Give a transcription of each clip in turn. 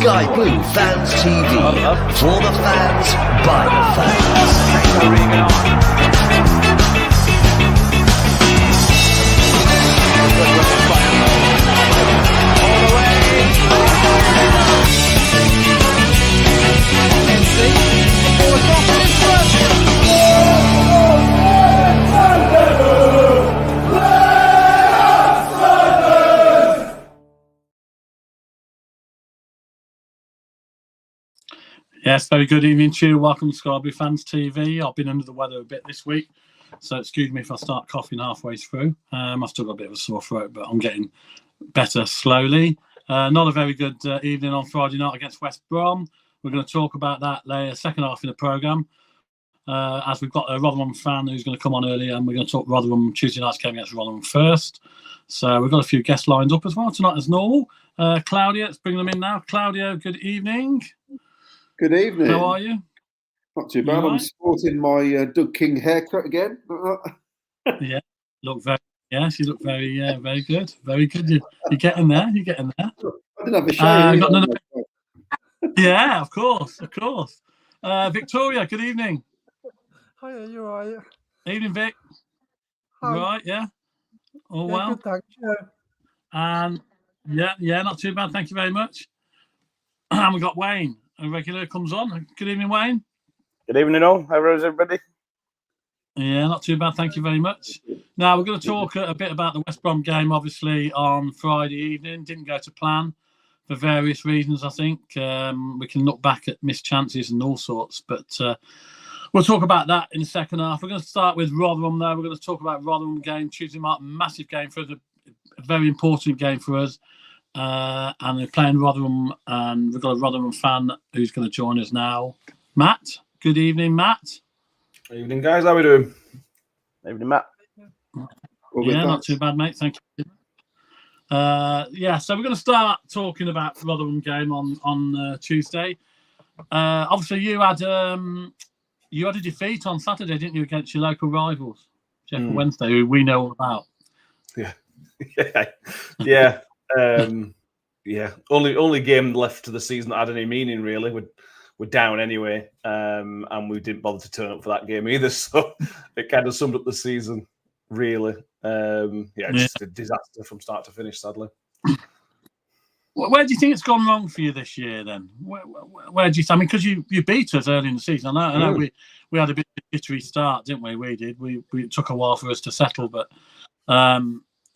Sky Blue Fans TV. For the fans, by the fans. Yes, very good evening to you. Welcome to Sky Blue Fans TV. I've been under the weather a bit this week, so excuse me if I start coughing halfway through. I've still got a bit of a sore throat, but I'm getting better slowly. Not a very good evening on Friday night against West Brom. We're going to talk about that later, second half in the programme, as we've got a Rotherham fan who's going to come on earlier, and we're going to talk Rotherham Tuesday night's game against Rotherham first. So we've got a few guests lined up as well tonight as normal. Claudia, let's bring them in now. Claudia, good evening. Good evening. How are you? Not too bad. I'm sporting my Doug King haircut again. Yeah, yes, you look very good. Very good. You're getting there. You're getting there. I didn't have a shave. Yeah, of course. Victoria, good evening. Hi, are you all right? Evening, Vic. Hi. Right, yeah. All well. Good, thanks. And yeah, not too bad. Thank you very much. And we got Wayne. A regular comes on. Good evening, Wayne. Good evening, all. How is everybody? Yeah, not too bad. Thank you very much. Now, we're going to talk a bit about the West Brom game, obviously, on Friday evening. Didn't go to plan for various reasons, I think. We can look back at missed chances and all sorts, but we'll talk about that in the second half. We're going to start with Rotherham, though. We're going to talk about Rotherham game, Tuesday night, massive game for us, a very important game for us. And they're playing Rotherham, and we've got a Rotherham fan who's going to join us now. Matt, good evening, Matt. Good evening, guys. How are we doing? Evening, Matt. Yeah, not too bad, mate. Thank you. So we're going to start talking about the Rotherham game on Tuesday. Obviously, you had a defeat on Saturday, didn't you, against your local rivals, Sheffield Wednesday, who we know all about. Yeah. Only game left to the season that had any meaning, really. We're down anyway, and we didn't bother to turn up for that game either. So it kind of summed up the season, really. Just a disaster from start to finish, sadly. Where do you think it's gone wrong for you this year, then? Where do you? I mean, because you beat us early in the season. I know we had a bit of a jittery start, didn't we? We did. It took a while for us to settle, but.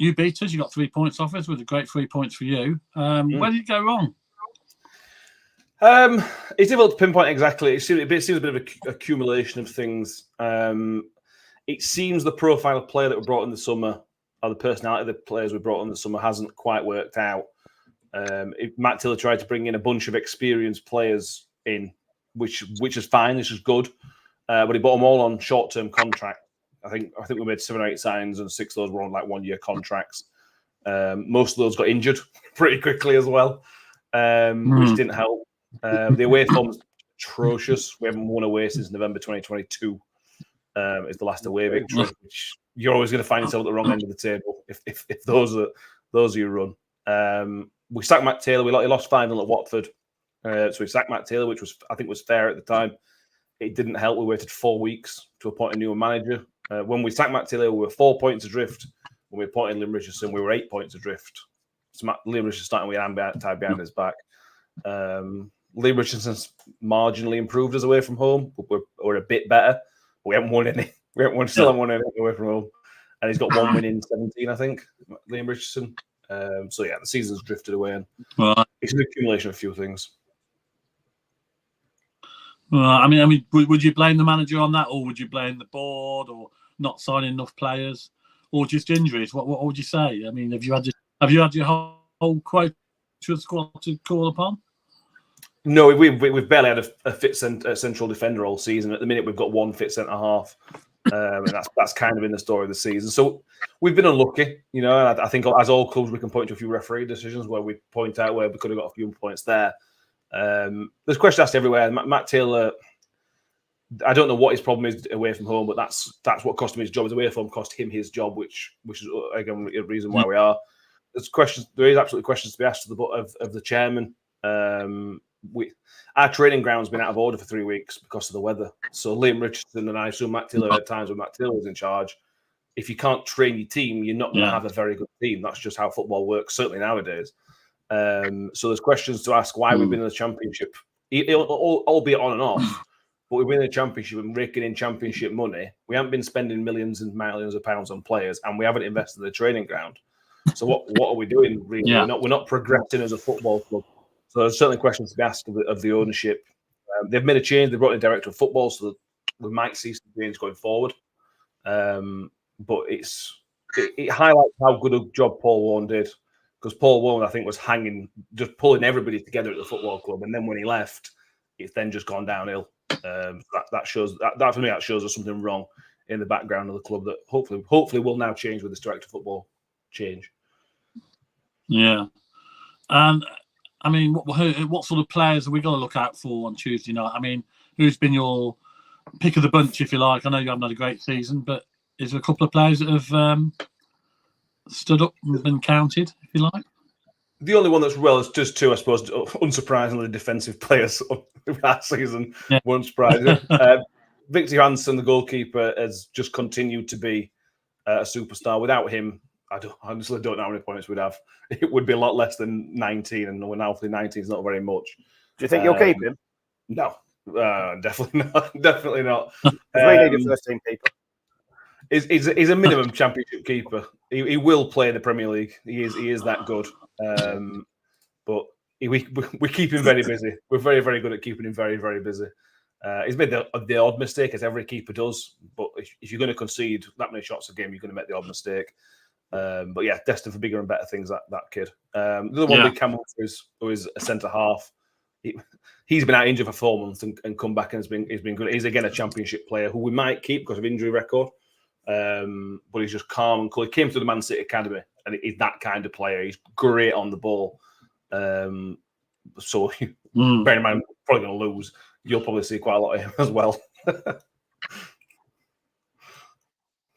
You beat us. You got 3 points off us, with a great 3 points for you. Where did it go wrong? It's difficult to pinpoint exactly. It seems a bit of an accumulation of things. It seems the profile of player that we brought in the summer, or the personality of the players we brought in the summer, hasn't quite worked out. Matt Tiller tried to bring in a bunch of experienced players in, which is fine. This is good, but he brought them all on short-term contracts. I think we made 7 or 8 signings, and 6 of those were on like 1-year contracts. Most of those got injured pretty quickly as well, which didn't help. The away form was atrocious. We haven't won away since November 2022. It's the last away victory, which you're always going to find yourself at the wrong end of the table if those are your run. We sacked Matt Taylor. He lost 5-0 at Watford, so we sacked Matt Taylor, which I think was fair at the time. It didn't help. We waited 4 weeks to appoint a new manager. When we sacked Matt Taylor, we were 4 points adrift. When we appointed Liam Richardson, we were 8 points adrift. So Liam Richardson starting with hand tied behind his back. Liam Richardson's marginally improved us away from home. We're a bit better. We haven't won any. Still haven't won any away from home. And he's got 1 win in 17, I think, Liam Richardson. The season's drifted away. And it's an accumulation of a few things. I mean, would you blame the manager on that, or would you blame the board, or not signing enough players, or just injuries? What would you say? I mean, have you had your whole quote to the squad to call upon? No, we've barely had a fit central defender all season. At the minute, we've got 1 fit centre half, and that's kind of in the story of the season. So we've been unlucky, you know. And I think as all clubs, we can point to a few referee decisions where we point out where we could have got a few points there. There's questions asked everywhere. Matt Taylor, I don't know what his problem is away from home, but that's what cost him his job. His away from home cost him his job, which is again a reason why we are. There is absolutely questions to be asked of the chairman Our training ground's been out of order for 3 weeks because of the weather. So Liam Richardson and I, so Matt Taylor at times when Matt Taylor was in charge, if you can't train your team, you're not going to have a very good team. That's just how football works, certainly nowadays. So there's questions to ask why we've been in the Championship, albeit on and off, but we've been in the Championship and raking in Championship money. We haven't been spending millions and millions of pounds on players, and we haven't invested in the training ground. So what are we doing, really? Yeah. We're not progressing as a football club. So there's certainly questions to be asked of the ownership. They've made a change. They've brought in a director of football, so that we might see some change going forward. But it highlights how good a job Paul Warne did, because Paul Warne, I think, was just pulling everybody together at the football club, and then when he left, it's then just gone downhill. That shows that for me, that shows there's something wrong in the background of the club that hopefully will now change with this director of football change. Yeah, and I mean, what sort of players have we got to look out for on Tuesday night? I mean, who's been your pick of the bunch, if you like? I know you haven't had a great season, but is there a couple of players that have stood up and been counted, if you like? The only one that's is just two, I suppose, unsurprisingly defensive players last season. Yeah. Won't surprise you. Victor Johansson, the goalkeeper, has just continued to be a superstar. Without him, I honestly don't know how many points we'd have. It would be a lot less than 19, and we're now 19 is not very much. Do you think you'll keep him? No, definitely not. Definitely not. We need a first-team keeper. He's a minimum Championship keeper. He will play in the Premier League. He is that good. But we keep him very busy. We're very, very good at keeping him very, very busy. He's made the odd mistake, as every keeper does. But if you're going to concede that many shots a game, you're going to make the odd mistake. But yeah, destined for bigger and better things, that kid. The other one, Cam Humphries, who is a centre half. He's been out injured for 4 months and come back and he's been good. He's again a Championship player who we might keep because of injury record. But he's just calm and cool. He came through the Man City Academy, and he's that kind of player. He's great on the ball. So bear in mind, probably going to lose. You'll probably see quite a lot of him as well.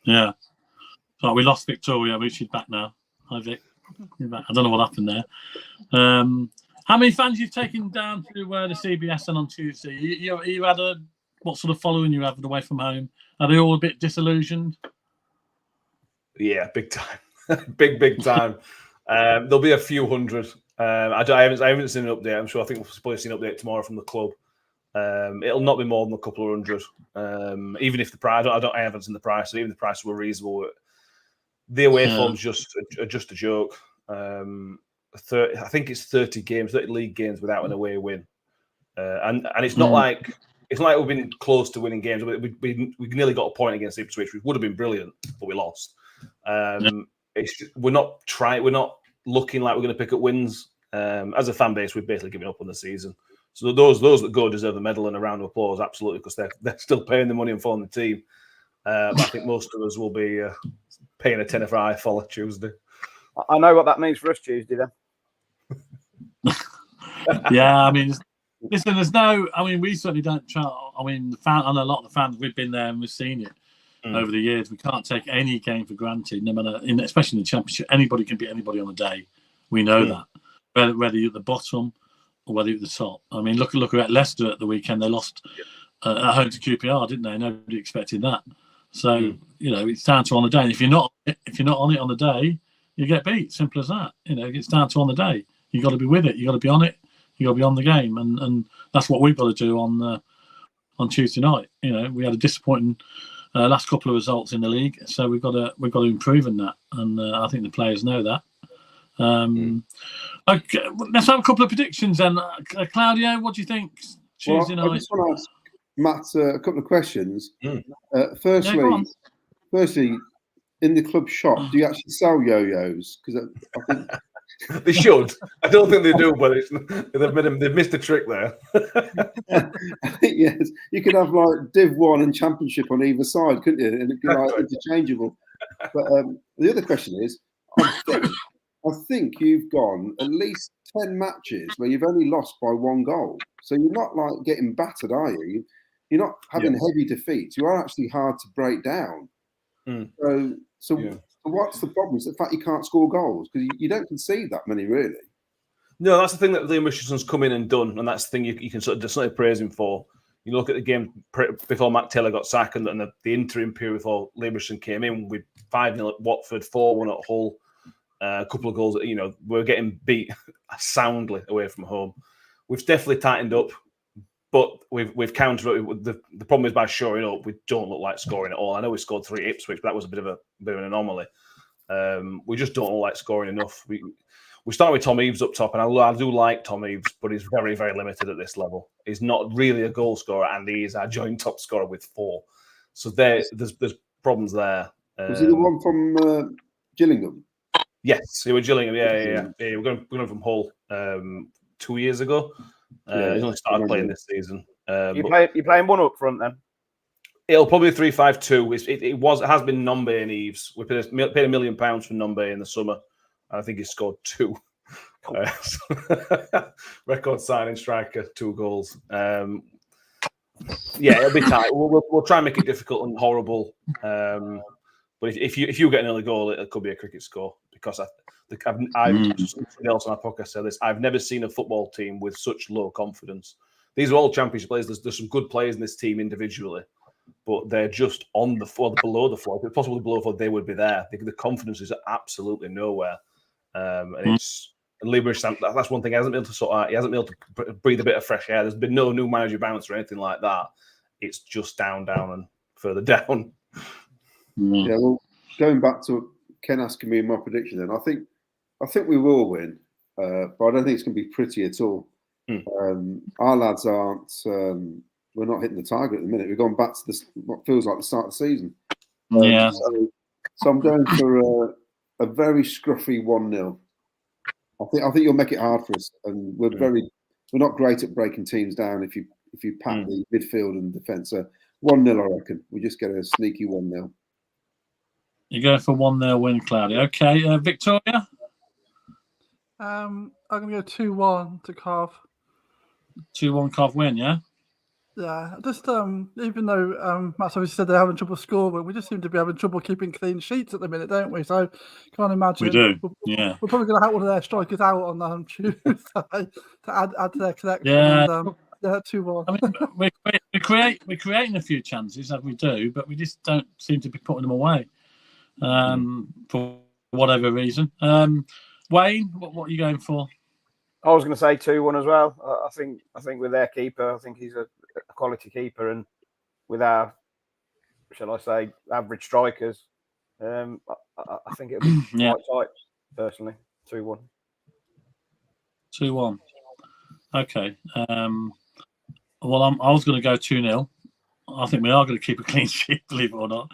Yeah. So we lost Victoria, but she's back now. Hi, Vic. You're back. I don't know what happened there. How many fans you've taken down to the CBS on Tuesday? You had what sort of following you have away from home? Are they all a bit disillusioned? Yeah, big time. big time. There'll be a few hundred. I haven't seen an update. I'm sure. I think we'll probably see an update tomorrow from the club. It'll not be more than a couple of hundred. Even if the price, I haven't seen the price. So even if the price were reasonable, the away form's just a joke. I think it's 30 league games without an away win, and it's not like. It's not like we've been close to winning games. We nearly got a point against Ipswich, which would have been brilliant, but we lost. We're not looking like we're going to pick up wins. As a fan base, we've basically given up on the season. So those that go deserve a medal and a round of applause, absolutely, because they're still paying the money and following the team. But I think most of us will be paying a tenner for eye follow Tuesday. I know what that means for us Tuesday, then. Yeah, I mean. Listen, we certainly don't try. I mean, I know a lot of the fans, we've been there and we've seen it over the years. We can't take any game for granted, no matter, especially in the Championship. Anybody can beat anybody on the day. We know that, whether you're at the bottom or whether you're at the top. I mean, look at Leicester at the weekend. They lost at home to QPR, didn't they? Nobody expected that. So it's down to on the day. And if you're not on it on the day, you get beat. Simple as that. It's down to on the day. You got to be with it. You got to be on it. You got to be on the game, and that's what we've got to do on Tuesday night. We had a disappointing last couple of results in the league, so we've got to improve in that, and I think the players know that. Okay, let's have a couple of predictions then. Claudio, what do you think Tuesday night? I just want to ask Matt a couple of questions. Firstly, in the club shop, do you actually sell yo-yos? Because I think. They should. I don't think they do, but they've missed a trick there. Yes, you could have like Div 1 and Championship on either side, couldn't you? And it'd be like interchangeable. But the other question is, I think you've gone at least 10 matches where you've only lost by 1 goal. So you're not like getting battered, are you? You're not having heavy defeats. You are actually hard to break down. So what's the problem? It's the fact you can't score goals because you don't concede that many, really. No, that's the thing that Liam Richardson's come in and done, and that's the thing you can sort of praise him for. You look at the game before Matt Taylor got sacked and the interim period before Liam Richardson came in with 5-0 at Watford, 4-1 at Hull, a couple of goals. We're getting beat soundly away from home. We've definitely tightened up, but we've countered it. The problem is by shoring up, we don't look like scoring at all. I know we scored 3 at Ipswich, but that was a bit of an anomaly. We just don't look like scoring enough. We start with Tom Eaves up top, and I do like Tom Eaves, but he's very, very limited at this level. He's not really a goal scorer, and he is our joint top scorer with 4. So there's problems there. Was he the one from Gillingham? Yes, he was Gillingham. Yeah. We're going from Hull 2 years ago. He's only started playing this season. You're playing one up front then? It'll probably be 3-5-2. It has been Nombe and Eaves. We paid £1 million for Nombe in the summer. I think he scored 2. Record signing striker, 2 goals. It'll be tight. We'll try and make it difficult and horrible. But if you get an early goal, it could be a cricket score. Because somebody else on our podcast said this. I've never seen a football team with such low confidence. These are all championship players. There's some good players in this team individually, but they're just on the floor, below the floor. If possibly below the floor, they would be there. The confidence is absolutely nowhere. And Liam, that's one thing he hasn't been able to sort out. He hasn't been able to breathe a bit of fresh air. There's been no new manager bounce or anything like that. It's just down, and further down. Yeah, well, going back to Ken asking me my prediction, then I think we will win, but I don't think it's going to be pretty at all. Our lads aren't. We're not hitting the target at the minute. We've gone back to what feels like the start of the season. So I'm going for a very scruffy 1-0. I think you'll make it hard for us, and we're not great at breaking teams down if you pack the midfield and defence. So 1-0, I reckon. We just get a sneaky 1-0. You're going for 1-0 win, Cloudy. Okay, Victoria? I'm going to go 2-1 to Carv. 2-1 Carv win, yeah? Yeah, just even though Matt's obviously said they're having trouble scoring, we just seem to be having trouble keeping clean sheets at the minute, don't we? So can't imagine. We do. We're probably going to have one of their strikers out on Tuesday to add to their collection. Yeah. And, 2-1. I mean, we're creating a few chances as we do, but we just don't seem to be putting them away for whatever reason. Wayne, what are you going for? I was going to say 2-1 as well. I think with their keeper, I think he's a quality keeper, and with our, shall I say, average strikers, I think it'll be quite tight. Personally, 2-1. 2-1. Okay. Well, I was going to go 2-0. I think we are going to keep a clean sheet, believe it or not.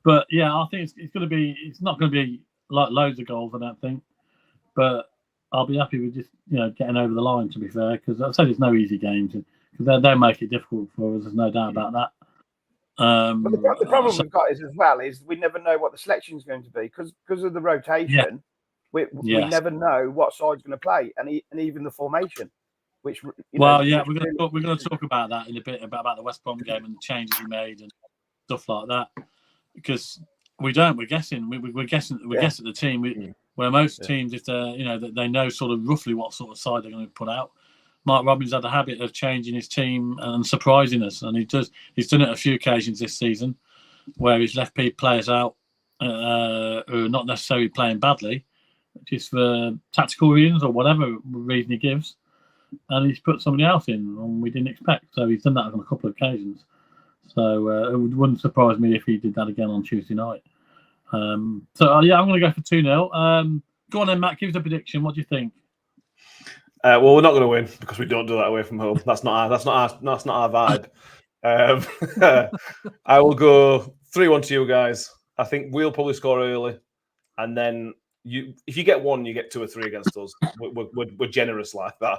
But yeah, I think it's going to be. It's not going to be like loads of goals, I don't think. But I'll be happy with just getting over the line. To be fair, because I said there's no easy games, because they make it difficult for us. There's no doubt about that. But the problem we've got is we never know what the selection is going to be because of the rotation. We never know what side's going to play, and even the formation. Which we're going to talk about that in a bit about the West Brom game and the changes he made and stuff like that, because we're guessing we're guessing the team where most teams, if they're they know sort of roughly what sort of side they're going to put out. Mark Robins had the habit of changing his team and surprising us, and he's done it a few occasions this season where he's left players out who are not necessarily playing badly, just for tactical reasons or whatever reason he gives, and he's put somebody else in and we didn't expect. So he's done that on a couple of occasions. So it wouldn't surprise me if he did that again on Tuesday night. I'm going to go for 2-0. Go on then, Matt. Give us a prediction. What do you think? Well, we're not going to win because we don't do that away from home. That's not our vibe. I will go 3-1 to you guys. I think we'll probably score early, and then if you get 1, you get 2 or 3 against us. We're generous like that.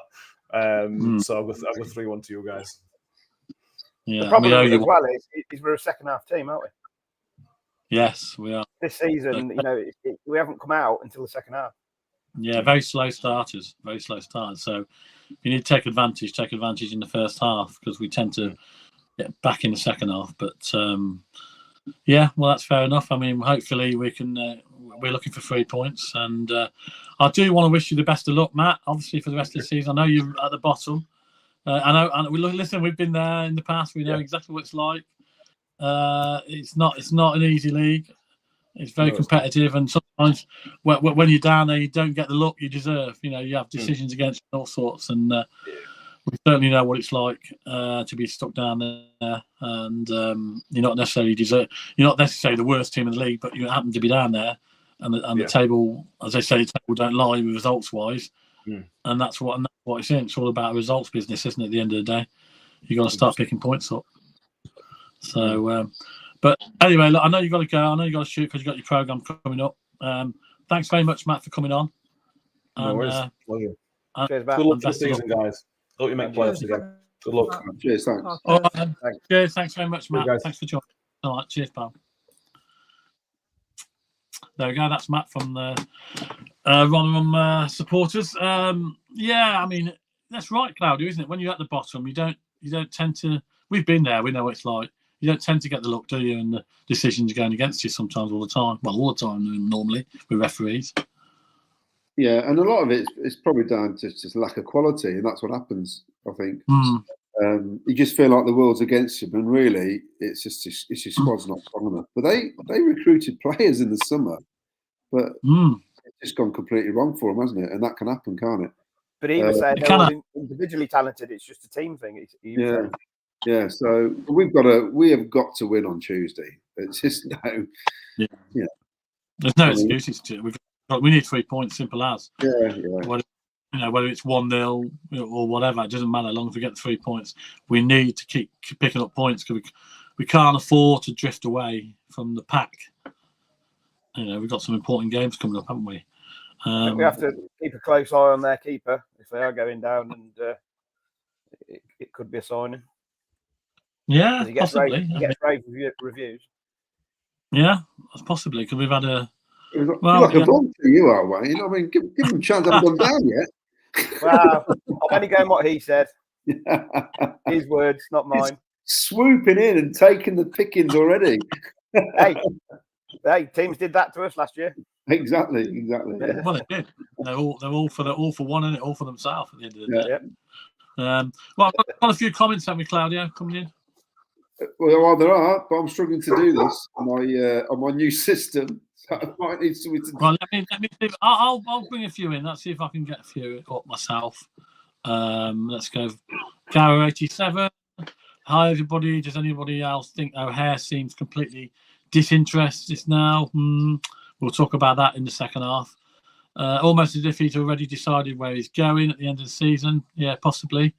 So I'll go 3-1 to you guys. Yeah, the problem as well is we're a second half team, aren't we? Yes, we are. This season, we haven't come out until the second half. Yeah, very slow starters. So you need to take advantage in the first half, because we tend to get back in the second half. But well, that's fair enough. I mean, hopefully we can we're looking for 3 points. And I do want to wish you the best of luck, Matt, obviously, for the rest of the season. I know you're at the bottom. I know, and listen, we've been there in the past. We know exactly what it's like. It's not an easy league. It's very competitive, and sometimes when you're down there, you don't get the luck you deserve. You have decisions against all sorts, and we certainly know what it's like to be stuck down there. And you're not necessarily the worst team in the league, but you happen to be down there, and the table, as I say, the table don't lie results wise, and that's what it's in. It's all about a results business, isn't it? At the end of the day, you got to start picking points up. So. But anyway, look, I know you've got to go. I know you've got to shoot because you've got your programme coming up. Thanks very much, Matt, for coming on. No worries. Cheers, Good Matt. luck for the season, guys. Hope you make playoffs again. Good luck. Cheers, thanks. All right, then. Cheers, thanks very much, Matt. Thanks for joining. All right, cheers, pal. There we go. That's Matt from the Rotherham supporters. Yeah, I mean, that's right, Claudio, isn't it? When you're at the bottom, you don't tend to. We've been there. We know what it's like. You don't tend to get the luck, do you? And the decisions are going against you sometimes all the time. Well, all the time normally with referees. Yeah, and a lot of it is probably down to just lack of quality, and that's what happens, I think. You just feel like the world's against you, and really, it's your squad's not strong enough. But they recruited players in the summer, but it's just gone completely wrong for them, hasn't it? And that can happen, can't it? But he was saying they're all individually talented. It's just a team thing. Yeah, so we have got to win on Tuesday. It's just there's no excuses to it. We need 3 points, simple as. Whether it's 1-0 or whatever, it doesn't matter. As long as we get the 3 points, we need to keep picking up points because we can't afford to drift away from the pack. We've got some important games coming up, haven't we? We have to keep a close eye on their keeper if they are going down, and it could be a signing. Yeah, possibly. He gets rave reviews. Yeah, possibly because we've had a. You're like a bomb to you are, Wayne. I mean, give them a chance. I haven't gone down yet. Well, I'm only going what he said. His words, not mine. It's swooping in and taking the pickings already. Hey, teams did that to us last year. Exactly. Yeah. Well, they did. They're all for one and all for themselves at the end of the day. Well, I've got a few comments, haven't we, Claudio, coming in? Well, there are, but I'm struggling to do this on my new system. So I might need to. Well, let me see. I'll bring a few in. Let's see if I can get a few up myself. Let's go. Garo 87. Hi, everybody. Does anybody else think O'Hare seems completely disinterested now? We'll talk about that in the second half. Almost as if he's already decided where he's going at the end of the season. Yeah, possibly.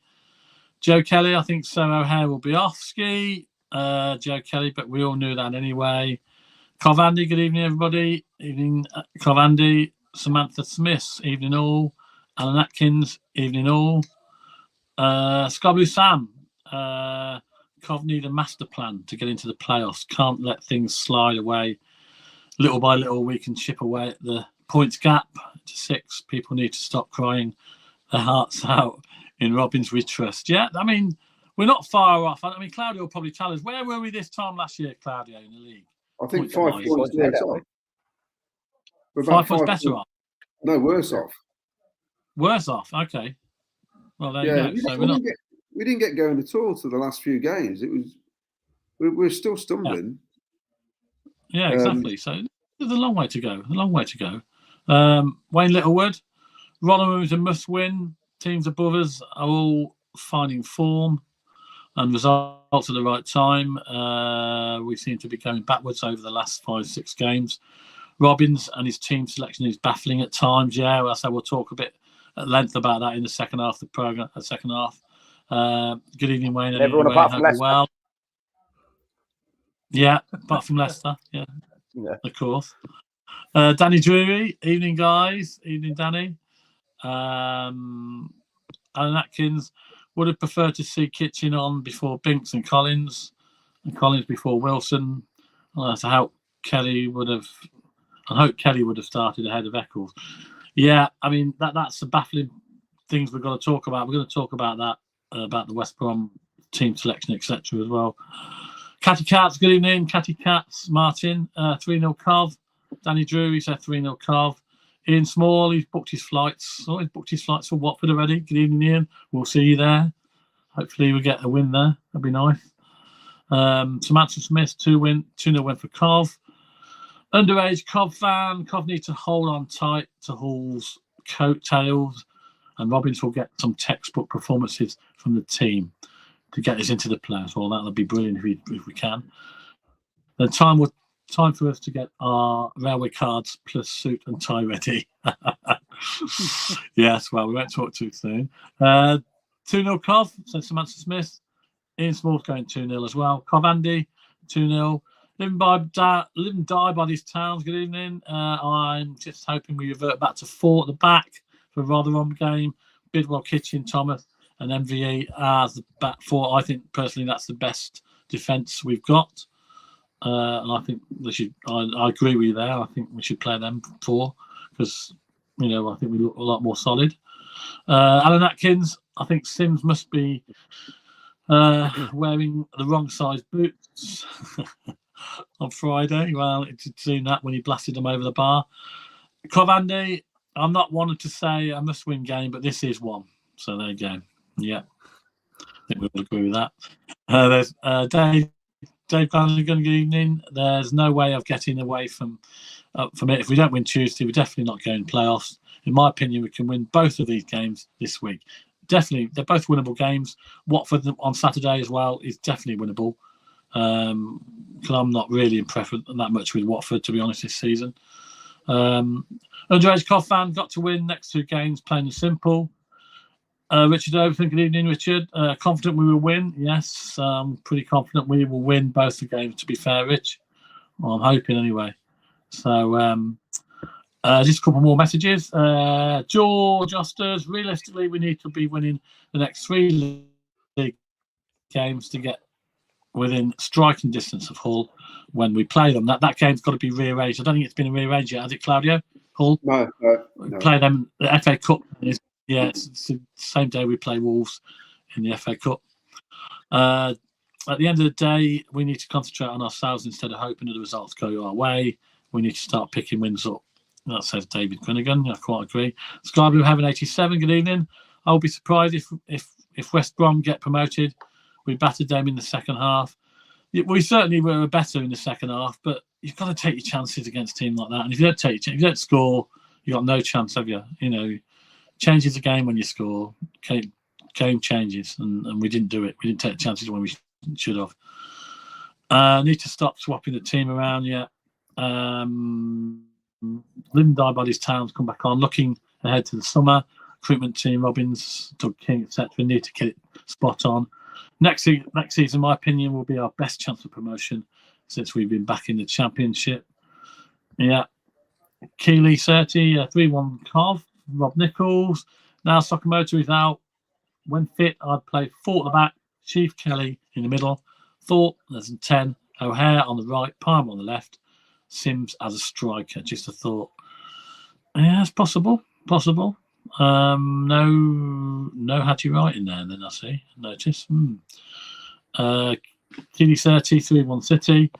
Joe Kelly, I think so. O'Hare will be off ski. Joe Kelly, but we all knew that anyway. Covandy, good evening, everybody. Evening, Covandy. Samantha Smith, evening all. Alan Atkins, evening all. Scoblu Sam, Cov need a master plan to get into the playoffs. Can't let things slide away. Little by little, we can chip away at the points gap to 6. People need to stop crying their hearts out in Robin's We Trust. Yeah, I mean, we're not far off. I mean, Claudio will probably tell us. Where were we this time last year, Claudio, in the league? I think 5 points worse off. We're 5 points better off? No, worse off. Worse off, okay. Well, there you go. So we didn't get going at all to the last few games. We're still stumbling. Yeah, exactly. So there's a long way to go. Wayne Littlewood, Rotherham is a must-win. Teams above us are all finding form and results at the right time. We seem to be going backwards over the last 5-6 games. Robbins and his team selection is baffling at times. Yeah, well, so we'll talk a bit at length about that in the second half of the programme. Good evening, Wayne. Everyone apart from Leicester. Well. Yeah, apart from Leicester. Yeah, of course. Danny Drury, evening, guys. Evening, Danny. Alan Atkins would have preferred to see Kitchen on before Binks and Collins before Wilson. I hope Kelly would have started ahead of Eccles. Yeah, I mean that's the baffling things we've got to talk about. We're going to talk about that about the West Brom team selection, etc. as well. Catty Cats, good evening. Catty Cats, Martin, 3-0 Cov. Danny Drew, he said 3-0 Cov. Ian Small, he's booked his flights. Oh, he's booked his flights for Watford already. Good evening, Ian. We'll see you there. Hopefully we get a win there. That'd be nice. Samantha Smith, 2-0 win for Cov. Underage Cov fan. Cov need to hold on tight to Hall's coattails, and Robbins will get some textbook performances from the team to get us into the playoffs. Well, that'll be brilliant if we can. Then time for us to get our railway cards plus suit and tie ready. Yes, well, we won't talk too soon. 2-0 Cov, said Samantha Smith. Ian Small's going 2-0 as well. Cov Andy, 2-0. Live and die by these towns. Good evening. I'm just hoping we revert back to 4 at the back for Rotherham game. Bidwell, Kitchen, Thomas, and MVE as the back 4. I think personally that's the best defence we've got. And I think they should. I agree with you there. I think we should play them 4 because I think we look a lot more solid. Alan Atkins, I think Sims must be wearing the wrong size boots on Friday. Well, it did seem that when he blasted them over the bar. Cov Andy, I'm not wanting to say a must-win game, but this is one. So there you go. Yeah, I think we'll agree with that. There's Dave Flanagan, good evening. There's no way of getting away from it. If we don't win Tuesday, we're definitely not going playoffs. In my opinion, we can win both of these games this week. Definitely, they're both winnable games. Watford on Saturday as well is definitely winnable. Because I'm not really impressed with that much with Watford, to be honest, this season. Underage Cov fan got to win next 2 games, plain and simple. Richard Overton, good evening, Richard. Confident we will win? Yes, pretty confident we will win both the games, to be fair, Rich. Well, I'm hoping anyway. So, just a couple more messages. George Osters, realistically, we need to be winning the next 3 league games to get within striking distance of Hull when we play them. That game's got to be rearranged. I don't think it's been rearranged yet, has it, Claudio? Hull? No. Play them, the FA Cup is. Yeah, it's the same day we play Wolves in the FA Cup. At the end of the day, we need to concentrate on ourselves instead of hoping that the results go our way. We need to start picking wins up. That says David Quinnigan. I quite agree. Sky Blue Heaven 87. Good evening. I will be surprised if West Brom get promoted. We battered them in the second half. We certainly were better in the second half, but you've got to take your chances against a team like that. And if you don't score, you've got no chance, have you? Changes the game when you score. Game changes, and we didn't do it. We didn't take the chances when we should have. Need to stop swapping the team around. Yeah. Live and die by these towns. Come back on. Looking ahead to the summer. Recruitment team, Robbins, Doug King, etc. Need to get it spot on. Next season, in my opinion, will be our best chance of promotion since we've been back in the Championship. Yeah. Keeley 30, 3-1 Cov. Rob Nichols. Now Sakamoto is out. When fit, I'd play 4 at the back, Chief Kelly in the middle, Thorpe, there's 10, O'Hare on the right, Palmer on the left, Sims as a striker. Just a thought. Yeah, it's possible. No Hadji Wright in there, then I see. Notice. Keeley 30, 3-1 City.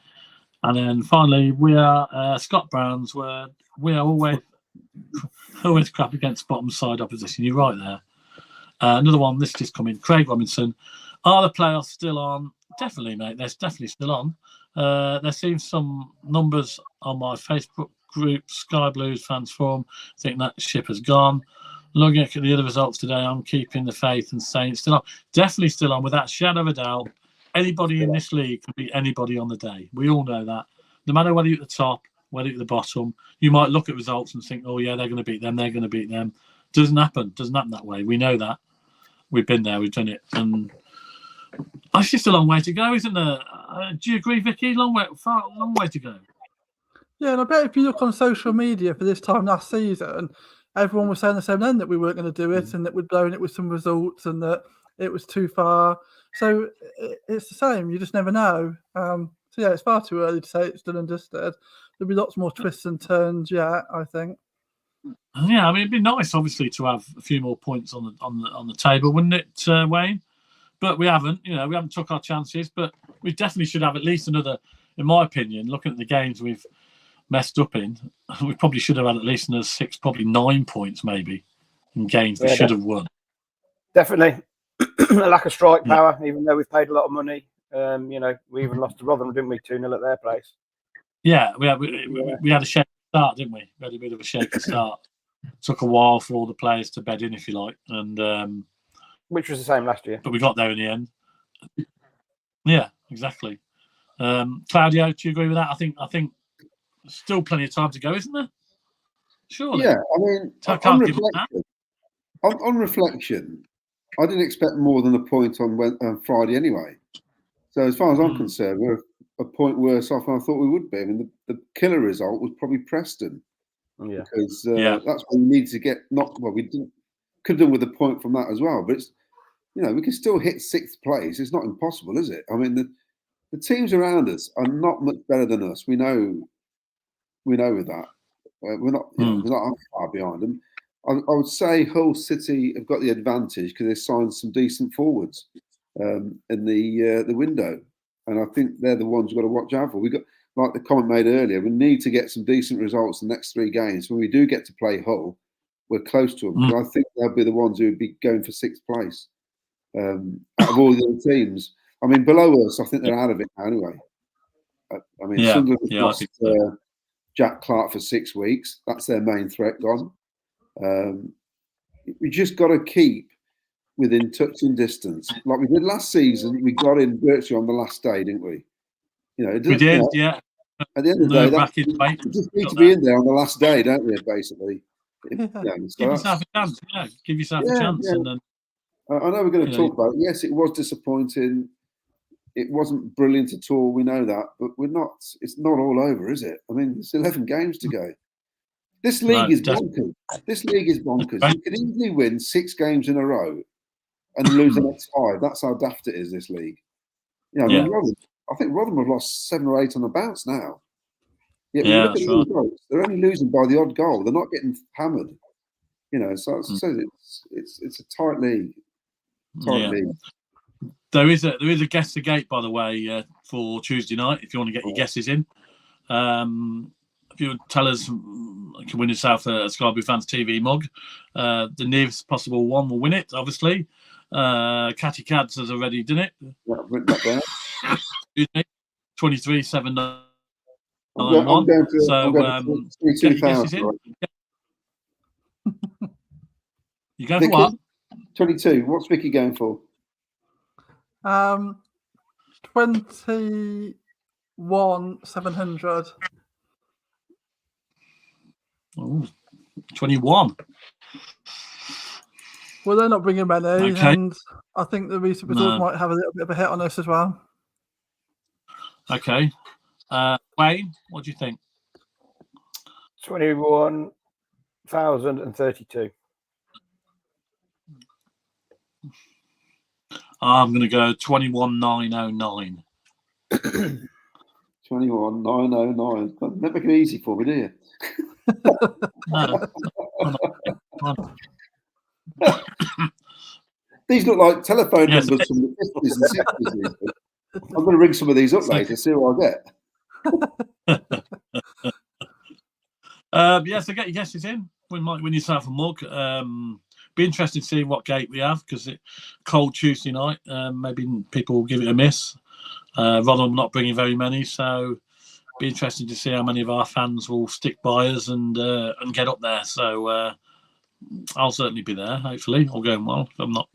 And then finally, we are Scott Browns, where we are always crap against bottom side opposition. You're right there. Another one, this just come in. Craig Robinson. Are the playoffs still on? Definitely, mate. They're definitely still on. There seems some numbers on my Facebook group, Sky Blues Fans Forum. I think that ship has gone. Looking at the other results today, I'm keeping the faith and saying it's still on. Definitely still on, without a shadow of a doubt. Anybody in this league could be anybody on the day. We all know that. No matter whether you're at the top, whether you're at the bottom, you might look at results and think, oh, yeah, they're going to beat them, they're going to beat them. Doesn't happen that way. We know that. We've been there, we've done it. And it's just a long way to go, isn't there? Do you agree, Vicky? Long way to go. Yeah, and I bet if you look on social media for this time last season, everyone was saying the same then, that we weren't going to do it and that we'd blown it with some results and that it was too far. So it's the same. You just never know. So yeah, it's far too early to say it's done and dusted. There'll be lots more twists and turns. Yeah, I think. Yeah, I mean, it'd be nice, obviously, to have a few more points on the table, wouldn't it, Wayne? But we haven't. We haven't took our chances. But we definitely should have at least another. In my opinion, looking at the games we've messed up in. We probably should have had at least another 6, probably 9 points maybe in games we should have won. Definitely. A lack of strike power, even though we've paid a lot of money. We even lost to Rotherham, didn't we? 2-0 at their place. Yeah, we had a shaky start, didn't we? We had a bit of a shaky start. Took a while for all the players to bed in, if you like, and which was the same last year. But we got there in the end. Yeah, exactly. Claudio, do you agree with that? I think still plenty of time to go, isn't there? Surely. Yeah, I mean, on reflection, I didn't expect more than a point on Friday anyway. So as far as I'm concerned, we're a point worse off than I thought we would be. I mean, the killer result was probably Preston. Yeah. Because that's what we need to get. We could have done with a point from that as well. But it's, we can still hit 6th place. It's not impossible, is it? I mean, the teams around us are not much better than us. We know with that. We're not far behind them. I would say Hull City have got the advantage because they signed some decent forwards in the window, and I think they're the ones we've got to watch out for. We got, like the comment made earlier, we need to get some decent results in the next 3 games. When we do get to play Hull, we're close to them. I think they'll be the ones who would be going for 6th place out of all the other teams. I mean, below us, I think they're out of it now anyway. I mean, Sunderland lost Jack Clark for 6 weeks. That's their main threat gone. We just got to keep within touching distance, like we did last season. We got in virtually on the last day, didn't we? We did, yeah. At the end of the day, we just need to be in there on the last day, don't we? Basically, give yourself a chance. Yeah, give yourself a chance, and then. I know we're going to talk about it. Yes, it was disappointing. It wasn't brilliant at all. We know that, but we're not. It's not all over, is it? I mean, there's 11 games to go. This league is bonkers. This league is bonkers. You can easily win 6 games in a row and lose the next 5. That's how daft it is. This league. I think Rotherham have lost 7 or 8 on the bounce now. Look at the results. They're only losing by the odd goal. They're not getting hammered. So it's a tight league. There is a guess the gate, by the way, for Tuesday night. If you want to get your guesses in, if you tell us, you can win yourself a Sky Blue Fans TV mug. The nearest possible one will win it. Obviously, Catty Cads has already done it. 23,791. I'm down to, so get your guesses in. You go for what? 22. What's Vicky going for? 21,700. 21. Well, they're not bringing many, and I think the recent results might have a little bit of a hit on us as well. Okay. Wayne, what do you think? 21,032. I'm going to go 21,909. 21,909. Don't make it easy for me, do you? These look like telephone numbers from the 50s and 60s. I'm going to ring some of these up later and see what I get. So get your guesses in. We might win yourself a mug. Be interested to see what gate we have because it's cold Tuesday night. Maybe people will give it a miss. Rotherham not bringing very many, so be interesting to see how many of our fans will stick by us and get up there. So I'll certainly be there. Hopefully, all going well. I'm not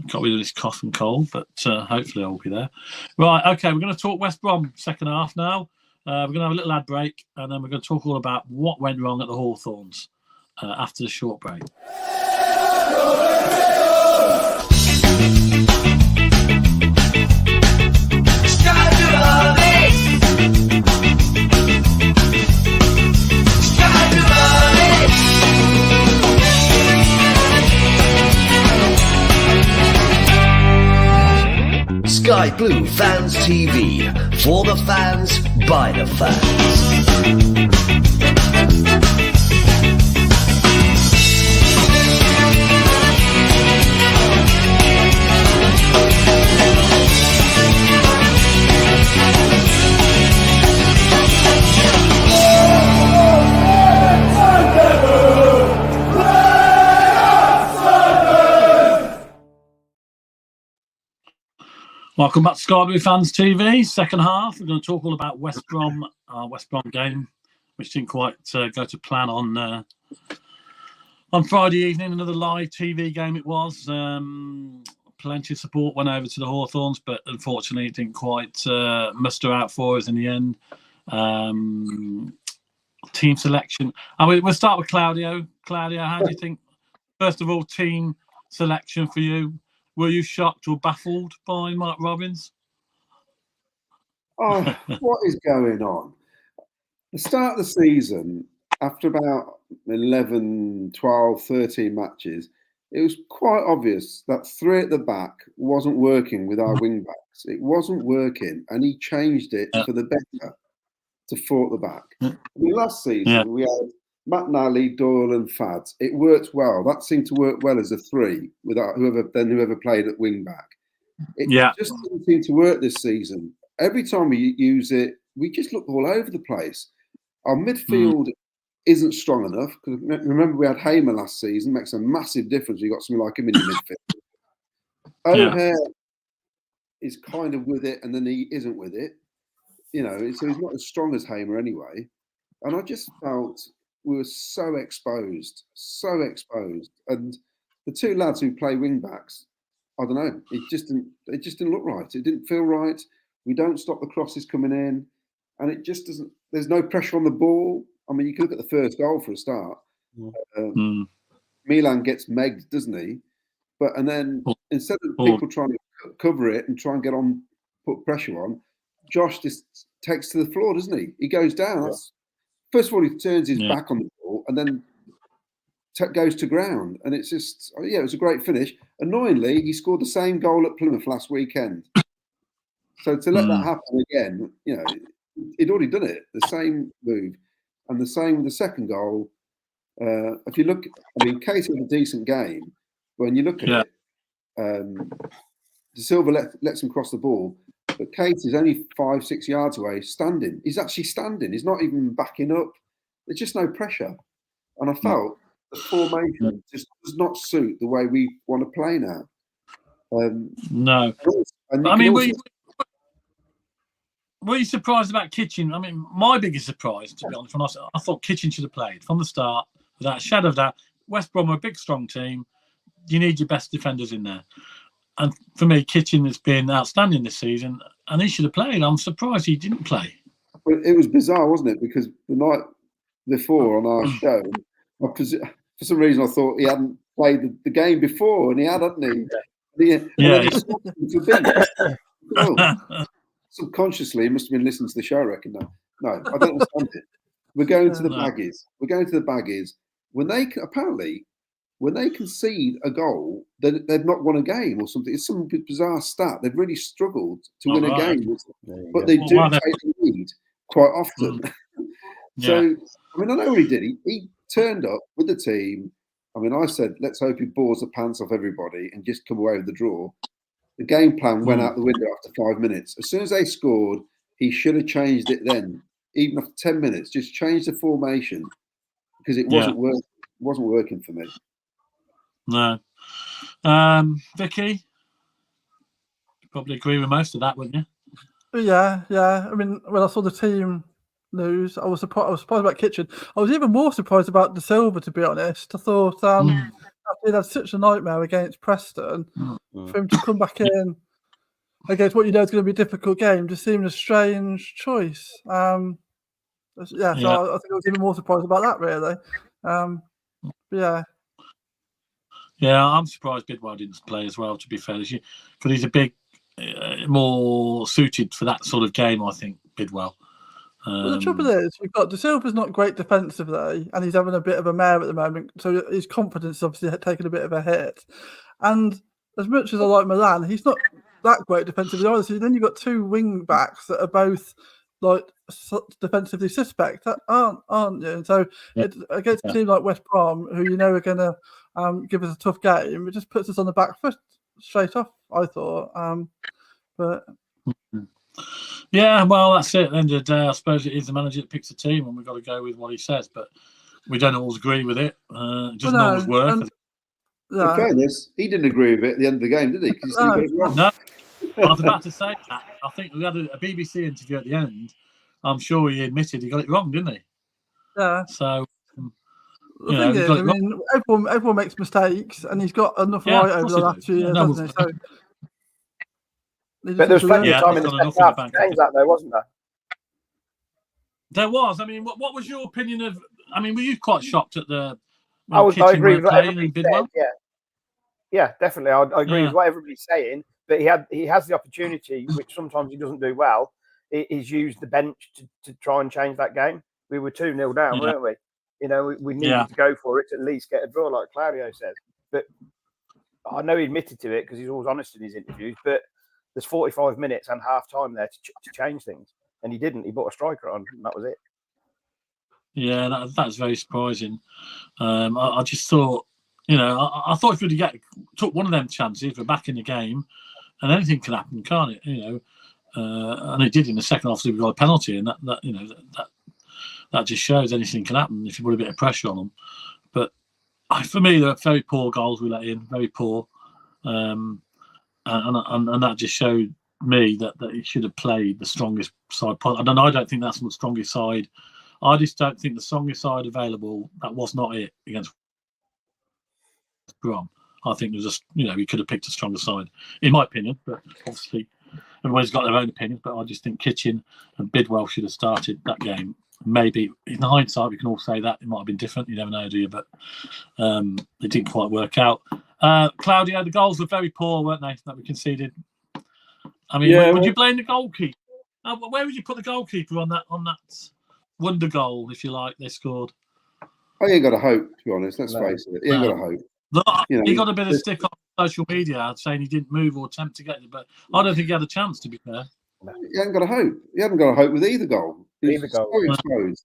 got rid of this cough and cold, but hopefully I'll be there. Right, okay. We're going to talk West Brom second half now. We're going to have a little ad break, and then we're going to talk all about what went wrong at the Hawthorns after the short break. Sky Blue Fans TV. For the fans, by the fans. Welcome back to Sky Blue Fans TV. Second half, we're going to talk all about West Brom game, which didn't quite go to plan on Friday evening. Another live TV game it was. Plenty of support went over to the Hawthorns, but unfortunately it didn't quite muster out for us in the end. Team selection. We'll start with Claudio. Claudio, how do you think, first of all, team selection for you? Were you shocked or baffled by Mark Robbins? Oh, what is going on? The start of the season, after about 11, 12, 13 matches, it was quite obvious that 3 at the back wasn't working with our wing backs. It wasn't working, and he changed it for the better to 4 at the back. I mean, last season, we had McNally, Doyle and Fads. It worked well. That seemed to work well as a 3 without whoever played at wing back. It just didn't seem to work this season. Every time we use it, we just look all over the place. Our midfield isn't strong enough. Because remember, we had Hamer last season. Makes a massive difference. You got something like him in your midfield. O'Hare is kind of with it, and then he isn't with it. You know, so he's not as strong as Hamer anyway. And I just felt we were so exposed. And the 2 lads who play wing backs, I don't know, it just didn't look right. It didn't feel right. We don't stop the crosses coming in, and it just doesn't. There's no pressure on the ball. I mean, you can look at the first goal for a start. Milan gets megged, doesn't he? And then instead of people trying to cover it and try and get on, put pressure on, Josh just takes to the floor, doesn't he? He goes down. First of all, he turns his back on the ball and then goes to ground. And it's just, it was a great finish. Annoyingly, he scored the same goal at Plymouth last weekend. So to let that happen again, you know, he'd already done it, the same move. And the same with the second goal. If you look, I mean, Case had a decent game. When you look at it, De Silva lets him cross the ball. But Case is only 5-6 yards away, standing. He's actually standing. He's not even backing up. There's just no pressure. And I felt the formation just does not suit the way we want to play now. No. I mean, were you surprised about Kitchen? I mean, my biggest surprise, to be honest, I thought Kitchen should have played from the start without a shadow of doubt. West Brom are a big, strong team. You need your best defenders in there. And for me, Kitchen has been outstanding this season, and he should have played. I'm surprised he didn't play. Well, it was bizarre, wasn't it? Because the night before on our show, for some reason I thought he hadn't played the game before, and he had, hadn't he? Subconsciously, he must have been listening to the show, I reckon. No, I don't understand it. We're going to the baggies. When they concede a goal, they've not won a game or something. It's some bizarre stat. They've really struggled to win a game, but they do take the lead quite often. So, I mean, I know what he did. He turned up with the team. I mean, I said, let's hope he bores the pants off everybody and just come away with the draw. The game plan went out the window after 5 minutes. As soon as they scored, he should have changed it then. Even after 10 minutes, just change the formation because it wasn't working. It wasn't working for me. No. Vicky, you probably agree with most of that, wouldn't you? Yeah. I mean, when I saw the team news, I was surprised about Kitchen. I was even more surprised about De Silva, to be honest. I thought he had such a nightmare against Preston. For him to come back in against what you know is going to be a difficult game just seemed a strange choice. So I think I was even more surprised about that, really. Yeah, I'm surprised Bidwell didn't play as well, to be fair, because he's a big, more suited for that sort of game, I think, Bidwell. Well, the trouble is, we've got De Silva's not great defensively, and he's having a bit of a mare at the moment, so his confidence is obviously taking a bit of a hit. And as much as I like Milan, he's not that great defensively either. So then you've got 2 wing backs that are both like defensively suspect, aren't you? And so against a team like West Brom, who you know are going to give us a tough game, it just puts us on the back foot straight off, I thought. But yeah, well, that's it. At the end of the day, I suppose it is the manager that picks the team, and we've got to go with what he says. But we don't always agree with it. It doesn't always work. In fairness, he didn't agree with it at the end of the game, did he? No. I was about to say that. I think we had a BBC interview at the end. I'm sure he admitted he got it wrong, didn't he? Yeah. So, The thing is, I mean, everyone makes mistakes, and he's got enough right over the last 2 years, hasn't he? So, but there was plenty of time in the second half to change that, though, wasn't there? There was. I mean, what was your opinion of? I mean, were you quite shocked at the? I agree with what everybody said. Yeah, definitely. I agree with what everybody's saying. But he has the opportunity, which sometimes he doesn't do well. He's used the bench to try and change that game. We were 2-0 down, weren't we? You know, we needed to go for it to at least get a draw, like Claudio says. But I know he admitted to it because he's always honest in his interviews. But there's 45 minutes and half time there to change things, and he didn't. He brought a striker on, and that was it. Yeah, that's very surprising. I just thought, you know, I thought if we'd took one of them chances, we're back in the game, and anything can happen, can't it? You know, and it did in the second. Obviously, we got a penalty, and that you know that just shows anything can happen if you put a bit of pressure on them. But for me, they're very poor goals we let in, very poor, and that just showed me that he should have played the strongest side. I don't think that's the strongest side. I just don't think the strongest side available, that was not it against Brom. I think there's he could have picked a stronger side, in my opinion. But obviously, everybody's got their own opinions. But I just think Kitchen and Bidwell should have started that game. Maybe in hindsight, we can all say that it might have been different. You never know, do you? But it didn't quite work out. Claudio, the goals were very poor, weren't they? That we conceded. I mean, would you blame the goalkeeper? Where would you put the goalkeeper on that wonder goal, if you like, they scored? I ain't got a hope, to be honest. Let's face it. He ain't got a hope. Look, he got a bit of stick on social media saying he didn't move or attempt to get it, but I don't think he had a chance, to be fair. He hasn't got a hope. He hasn't got a hope with either goal. He's so exposed.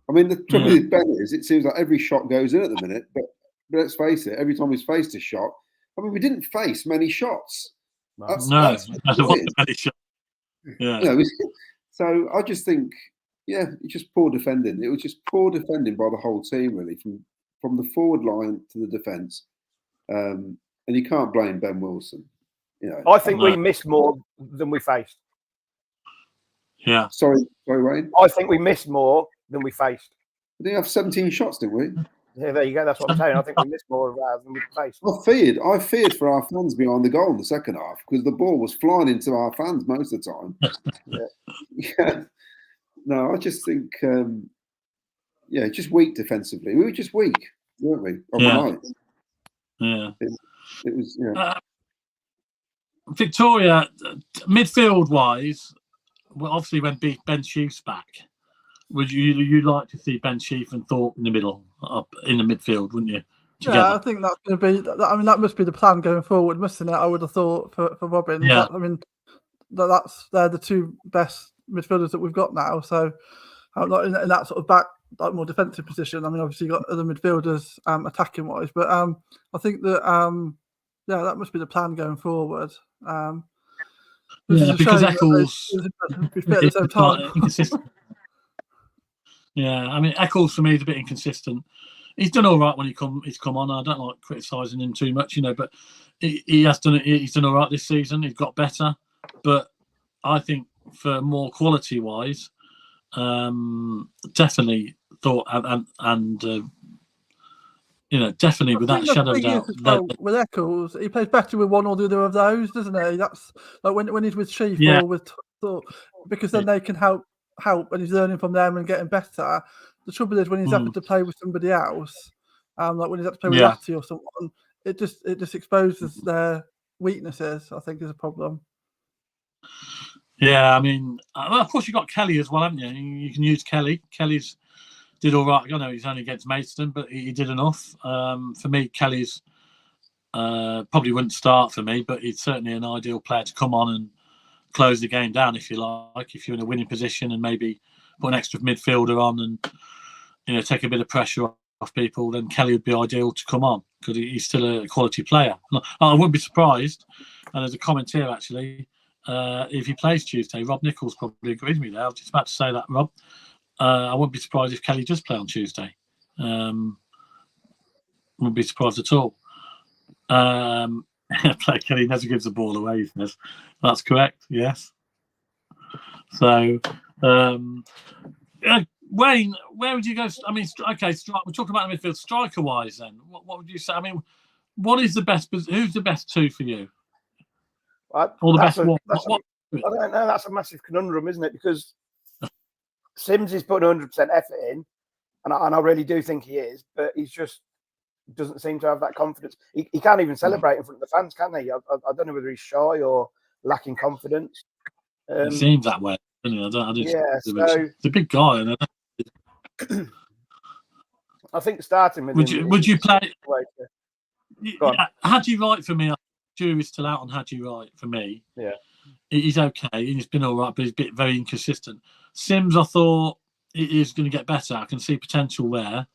I mean, the trouble with Ben is it seems like every shot goes in at the minute, but let's face it, every time he's faced a shot, I mean, we didn't face many shots. That's many shots. Yeah. You know, so I just think, it's just poor defending. It was just poor defending by the whole team, really, from the forward line to the defence. And you can't blame Ben Wilson. You know, I think we missed more than we faced. Yeah. Sorry, Wayne. I think we missed more than we faced. We didn't have 17 shots, did we? Yeah, there you go. That's what I'm saying. I think we missed more than we faced. I feared for our fans behind the goal in the second half because the ball was flying into our fans most of the time. Yeah. No, I just think, just weak defensively. We were just weak, weren't we? Overnight. Yeah. It was, Victoria, midfield-wise, well, obviously when Ben Sheaf's back, would you like to see Ben Sheaf and Thorpe in the middle, up in the midfield, wouldn't you? Together? Yeah, I think that's going to be. I mean, that must be the plan going forward, mustn't it? I would have thought for Robin. Yeah. I mean, they're the two best midfielders that we've got now. So, in that sort of back, like more defensive position. I mean, obviously you've got other midfielders attacking wise, but I think that that must be the plan going forward. Because Eccles be fit at the same time. Inconsistent. Yeah, I mean Eccles for me is a bit inconsistent. He's done all right when he's come on. I don't like criticising him too much, but he has done it. He's done all right this season. He's got better, but I think for more quality wise, definitely thought and definitely without shadow of doubt. With Eccles, he plays better with one or the other of those, doesn't he? That's like when he's with Sheaf or with Thorpe, because then they can help and he's learning from them and getting better. The trouble is when he's having to play with somebody else, like when he's had to play with Latti or someone, it just exposes their weaknesses. I think is a problem. Yeah, I mean, of course you've got Kelly as well, haven't you? You can use Kelly. Kelly's did all right. I know he's only against Maidstone, but he did enough. For me, Kelly's probably wouldn't start for me, but he's certainly an ideal player to come on and close the game down, if you like. If you're in a winning position and maybe put an extra midfielder on and take a bit of pressure off people, then Kelly would be ideal to come on because he's still a quality player. I wouldn't be surprised. And there's a comment here actually. If he plays Tuesday, Rob Nichols probably agrees with me there. I was just about to say that, Rob. I wouldn't be surprised if Kelly does play on Tuesday. Wouldn't be surprised at all. Kelly never gives the ball away. He says. That's correct. Yes. So, Wayne, where would you go? I mean, okay, we're talking about the midfield striker-wise. Then, what would you say? I mean, what is the best? Who's the best two for you? Or the best one? I don't know. That's a massive conundrum, isn't it? Because Sims is putting 100% effort in, and I really do think he is, but he's just doesn't seem to have that confidence. He can't even celebrate in front of the fans, can he? I don't know whether he's shy or lacking confidence. It seems that way. I yeah, so it's a big guy. I think starting with would you play? Hadji Wright for me. Jury's still out on Hadji Wright for me. Yeah, he's okay. He's been all right, but he's very inconsistent. Sims, I thought he is going to get better. I can see potential there.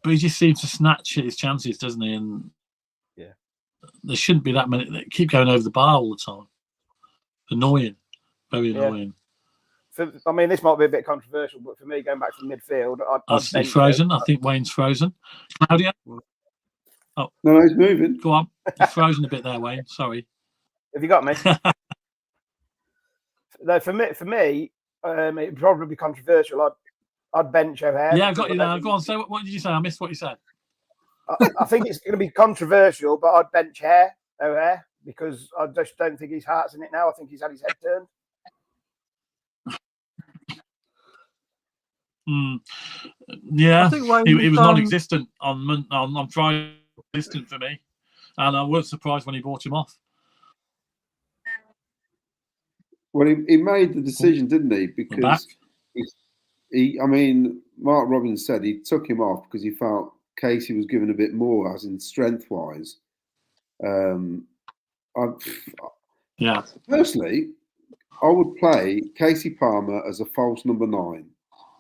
But he just seems to snatch his chances, doesn't he? And there shouldn't be that many. They keep going over the bar all the time. Annoying, very annoying. I mean, this might be a bit controversial, but for me, going back to midfield, I'd frozen. I think Wayne's frozen. Claudia? Oh no, he's moving. Go on. He's frozen a bit there, Wayne. Sorry. Have you got me? No, for me, it'd probably be controversial. I'd bench O'Hare. Yeah, I've got you now. Go on. So, what did you say? I missed what you said. I think it's going to be controversial, but I'd bench O'Hare because I just don't think his heart's in it now. I think he's had his head turned. Yeah, he was non-existent on Friday. Distant for me, and I was surprised when he brought him off. Well, he made the decision, didn't he? Because I mean, Mark Robbins said he took him off because he felt Casey was given a bit more, as in strength-wise. Personally, I would play Casey Palmer as a false number 9.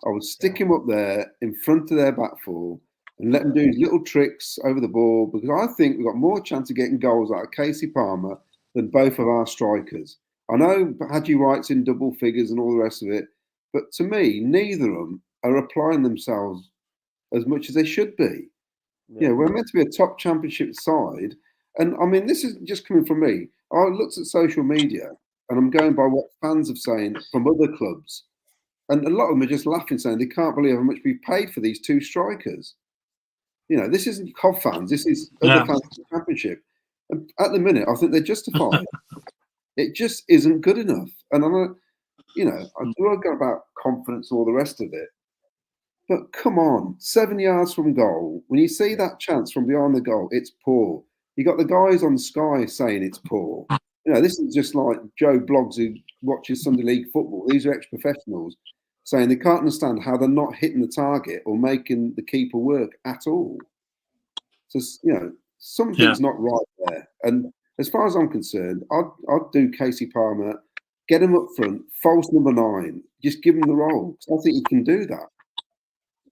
I would stick him up there in front of their back four and let him do his little tricks over the ball, because I think we've got more chance of getting goals out of Casey Palmer than both of our strikers. I know Hadji Wright's in double figures and all the rest of it, but to me, neither of them are applying themselves as much as they should be. Yeah, we're meant to be a top championship side. And I mean, this isn't just coming from me. I looked at social media and I'm going by what fans are saying from other clubs. And a lot of them are just laughing, saying they can't believe how much we paid for these two strikers. You know, this isn't COV fans. This is other fans of the championship. And at the minute, I think they're justified. It just isn't good enough. And I'm not, you know, I do go about confidence and all the rest of it. But come on, 7 yards from goal. When you see that chance from behind the goal, it's poor. You got the guys on Sky saying it's poor. You know, this is just like Joe Bloggs who watches Sunday League football. These are ex-professionals saying they can't understand how they're not hitting the target or making the keeper work at all. So, you know, something's not right there. And as far as I'm concerned, I'd do Casey Palmer, get him up front, false number 9, just give him the role. I think he can do that.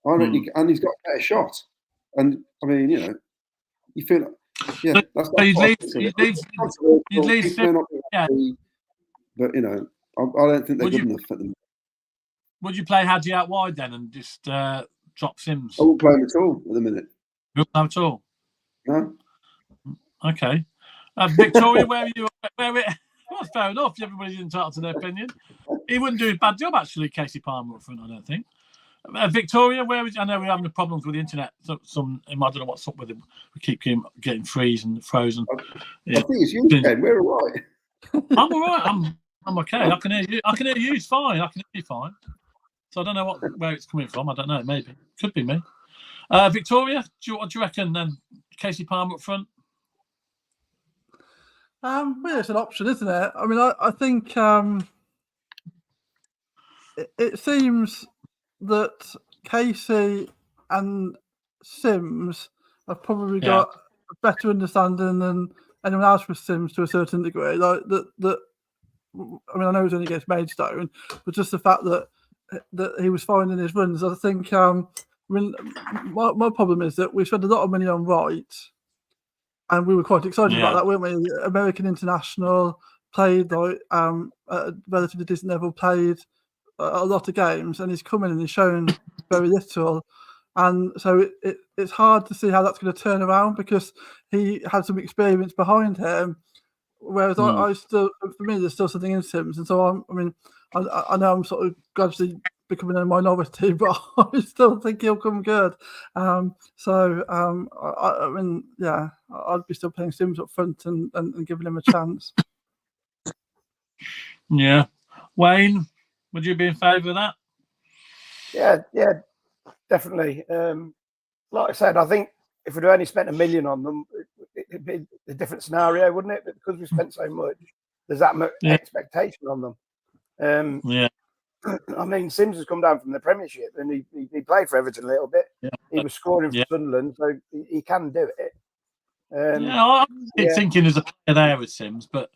And he's got a better shot. And I mean, you know, you feel like, that's but you know, I don't think they're good enough for them. Would you play Hadji out wide then and just drop Sims? I won't play him at all at the minute. You won't play at all? No. Okay. Victoria, where are you? Well, fair enough. Everybody's entitled to their opinion. He wouldn't do a bad job, actually, Casey Palmer up front, I don't think. Victoria, where is? I know we're having problems with the internet. I don't know what's up with him. We keep getting frozen. I think it's you, Ken. We're all right. I'm all right. I'm okay. I can hear you. I can hear you. It's fine. I can hear you fine. So I don't know where it's coming from. I don't know. Maybe could be me. Victoria, what do you reckon? Then Casey Palmer up front. Well, it's an option, isn't it? I mean, I think it seems that Casey and Sims have probably got a better understanding than anyone else with Sims to a certain degree. Like that. I mean, I know it was only against Maidstone, but just the fact that he was finding his runs, I think. I mean, my problem is that we spent a lot of money on Wright, and we were quite excited about that, weren't we? American international, played like at a relatively decent level, played a lot of games, and he's come in and he's shown very little. And so it's hard to see how that's going to turn around because he had some experience behind him. Whereas I still, for me, there's still something in Sims. And so I know I'm sort of gradually becoming a minority, but I still think he'll come good. I mean, yeah, I'd be still playing Sims up front and giving him a chance. Yeah. Wayne, would you be in favour of that? Yeah, definitely. Like I said, I think if we'd only spent $1 million on them, it'd be a different scenario, wouldn't it? But because we spent so much, there's that much expectation on them. Yeah. I mean, Sims has come down from the Premiership and he played for Everton a little bit. Yeah. He was scoring for Sunderland, so he can do it. I keep thinking there's a player there with Sims, but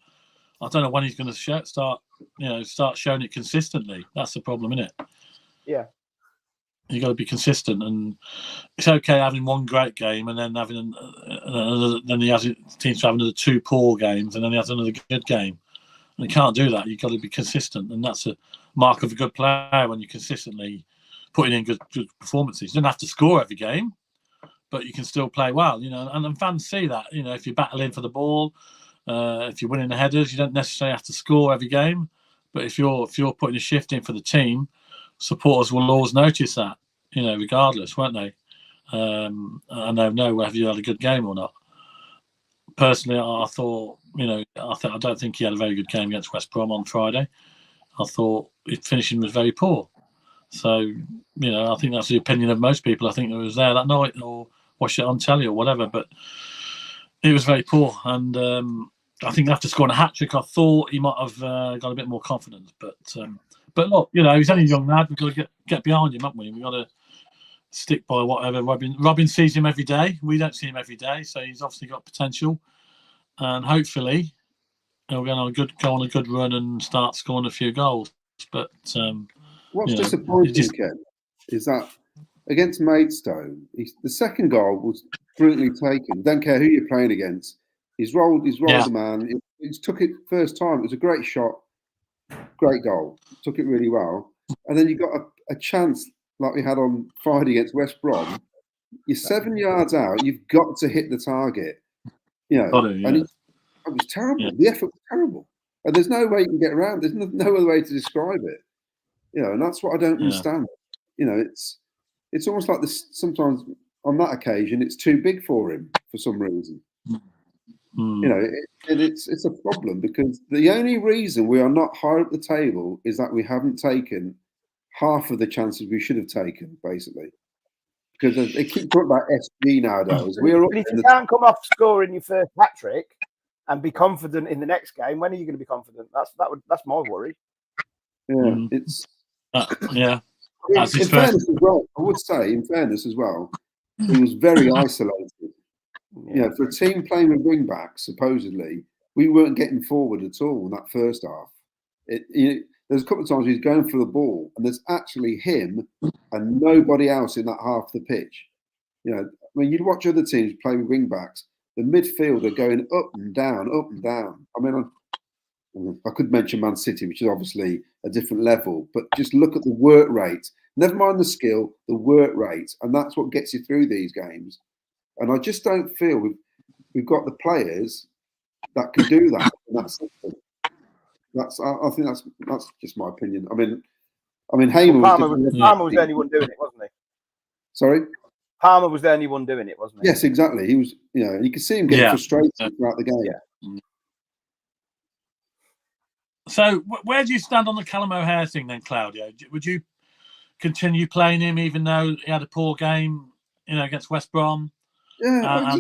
I don't know when he's going to start showing it consistently. That's the problem, isn't it? Yeah. You got to be consistent, and it's okay having one great game and then having another. Then he seems to have another 2 poor games, and then he has another good game. And you can't do that. You've got to be consistent, and that's a mark of a good player when you're consistently putting in good performances. You don't have to score every game, but you can still play well. And fans see that. If you're battling for the ball, if you're winning the headers, you don't necessarily have to score every game. But if you're putting a shift in for the team, supporters will always notice that. Regardless, won't they? And they'll know whether you had a good game or not. Personally, I thought, I don't think he had a very good game against West Brom on Friday. I thought his finishing was very poor. So, I think that's the opinion of most people. I think it was there that night or watched it on telly or whatever, but it was very poor. And I think after scoring a hat-trick, I thought he might have got a bit more confidence. But look, he's only a young lad. We've got to get behind him, haven't we? We've got to stick by whatever. Robin sees him every day. We don't see him every day, so he's obviously got potential. And hopefully he'll go on a good run and start scoring a few goals. But what's disappointing, Ken, is that against Maidstone, the second goal was brilliantly taken. Don't care who you're playing against. He's rolled the man. He took it first time. It was a great shot, great goal. Took it really well. And then you got a chance like we had on Friday against West Brom. You're 7 yards out. You've got to hit the target. And it was terrible. Yeah. The effort was terrible. And there's no way you can get around. There's no other way to describe it. And that's what I don't understand. It's almost like this. Sometimes on that occasion, it's too big for him for some reason. It's a problem because the only reason we are not higher up the table is that we haven't taken half of the chances we should have taken, basically. Because they keep talking about SG nowadays. If you can't come off scoring your first hat-trick and be confident in the next game, when are you going to be confident? That's my worry. Yeah, it's That's in fairness as well. I would say, in fairness as well, he was very isolated. For a team playing with wing backs, supposedly, we weren't getting forward at all in that first half. There's a couple of times he's going for the ball, and there's actually him and nobody else in that half of the pitch. When you'd watch other teams play with wing backs, the midfield are going up and down, up and down. I mean, I could mention Man City, which is obviously a different level, but just look at the work rate. Never mind the skill, the work rate, and that's what gets you through these games. And I just don't feel we've got the players that can do that. And I think that's just my opinion. I mean, Hamer Palmer was the only one doing it, wasn't he? Sorry, Palmer was the only one doing it, wasn't he? Yes, exactly. He was. You could see him getting frustrated throughout the game. Yeah. So, where do you stand on the Callum O'Hare thing then, Claudio? Would you continue playing him even though he had a poor game, against West Brom? Yeah,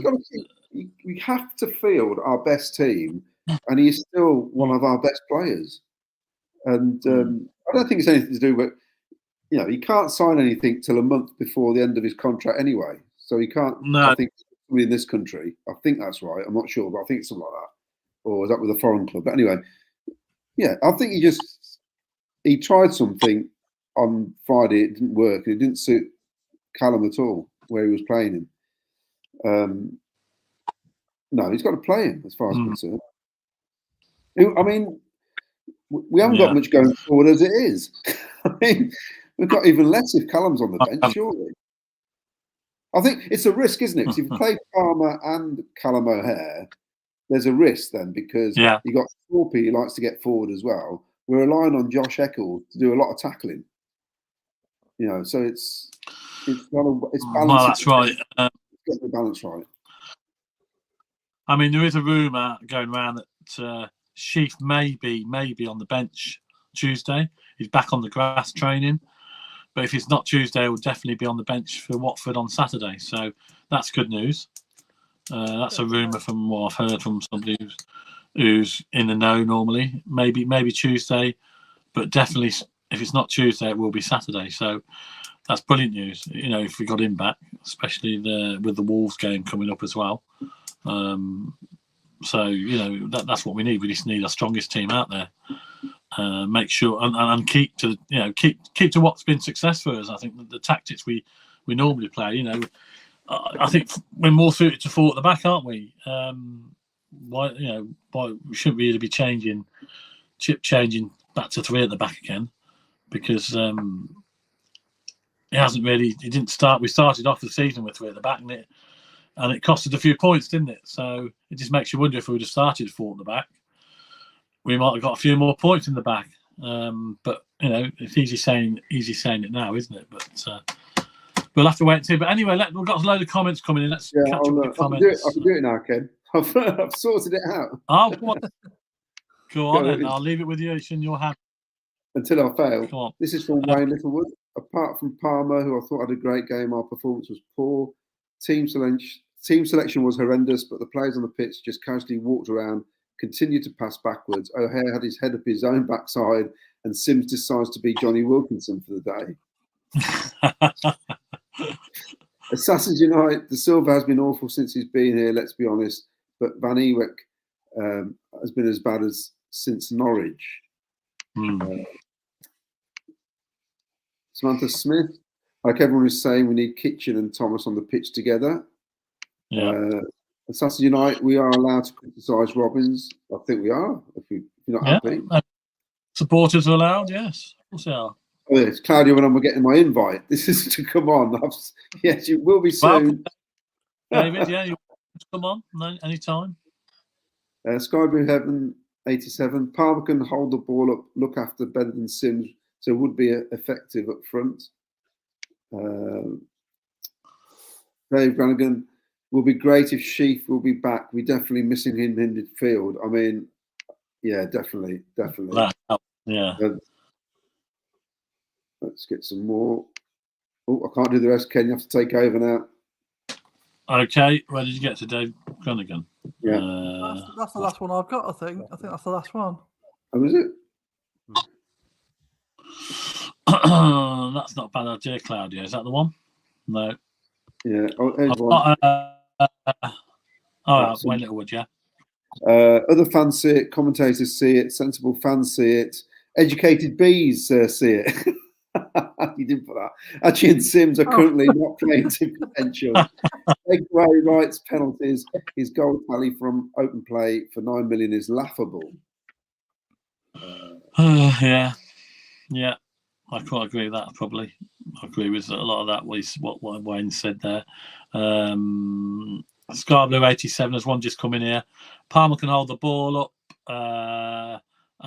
we have to field our best team, and he's still one of our best players. And I don't think it's anything to do with, he can't sign anything till a month before the end of his contract anyway. So he can't. No. I think in this country, I think that's right. I'm not sure, but I think it's something like that. Or is that with a foreign club? But anyway, I think he tried something on Friday. It didn't work. It didn't suit Callum at all where he was playing him. No, he's got to play him as far as I'm concerned. I mean, we haven't got much going forward as it is. I mean, we've got even less if Callum's on the bench, surely. I think it's a risk, isn't it? Because if you play Palmer and Callum O'Hare, there's a risk then because you got Thorpe who likes to get forward as well. We're relying on Josh Eccles to do a lot of tackling. You know, so it's balanced. Well, that's right. Get the balance right. I mean, there is a rumour going around that Sheaf may be on the bench Tuesday. He's back on the grass training. But if it's not Tuesday, he'll definitely be on the bench for Watford on Saturday. So that's good news. That's a rumour from what I've heard from somebody who's in the know normally. Maybe Tuesday, but definitely if it's not Tuesday, it will be Saturday. So that's brilliant news. You know, if we got him back, especially with the Wolves game coming up as well. So you know that's what we need. We just need our strongest team out there. Make sure and keep to keep to what's been success for us. I think the tactics we normally play. You know, I think we're more suited to 4 at the back, aren't we? Why we shouldn't really be changing back to 3 at the back again because it hasn't really. It didn't start. We started off the season with 3 at the back, and it costed a few points, didn't it? So it just makes you wonder if we would have started 4 at the back, we might have got a few more points in the back. But you know, it's easy saying it now, isn't it? But we'll have to wait and see. But anyway, we've got a load of comments coming in. Let's catch up with the comments. I can do it now, Ken. I've sorted it out. Oh, go on, then. I'll leave it with you. It's in your hand. Until I fail. This is from Wayne Littlewood. Apart from Palmer, who I thought had a great game, our performance was poor. Team selection was horrendous, but the players on the pitch just casually walked around, continued to pass backwards. O'Hare had his head up his own backside, and Sims decides to be Johnny Wilkinson for the day. Assassins United, De Silva has been awful since he's been here, let's be honest. But Van Ewek has been as bad as since Norwich. Samantha Smith, like everyone is saying, we need Kitchen and Thomas on the pitch together. Assassins United, we are allowed to criticise Robbins. I think we are, if you're not happy. Supporters are allowed, yes. Of course they are. Oh, yes, Claudia, when I'm getting my invite, this is to come on. Yes, you will be soon. David, you come on anytime. Sky Blue Heaven 87. Palmer can hold the ball up, look after better than Sims, so would be effective up front. Dave Brannigan, will be great if Sheaf will be back. We're definitely missing him in midfield. I mean, yeah, definitely. Yeah. Let's get some more. Oh, I can't do the rest, Ken. You have to take over now. Okay, where did you get to, Dave Brannigan? Yeah. That's the last one I've got, I think. I think that's the last one. Oh, is it? That's not a bad idea, Claudia. Is that the one? No. Yeah. Oh, here's one. Wayne Littlewood, yeah. Other fans see it, commentators see it, sensible fans see it, educated bees see it. You didn't put that. Archie and Sims are currently not playing to potential. Takeaway rights, penalties. His goal tally from open play for 9 million is laughable. Yeah. I quite agree with that, probably. I agree with a lot of that, what Wayne said there. Sky Blue 87, there's one just coming here. Palmer can hold the ball up and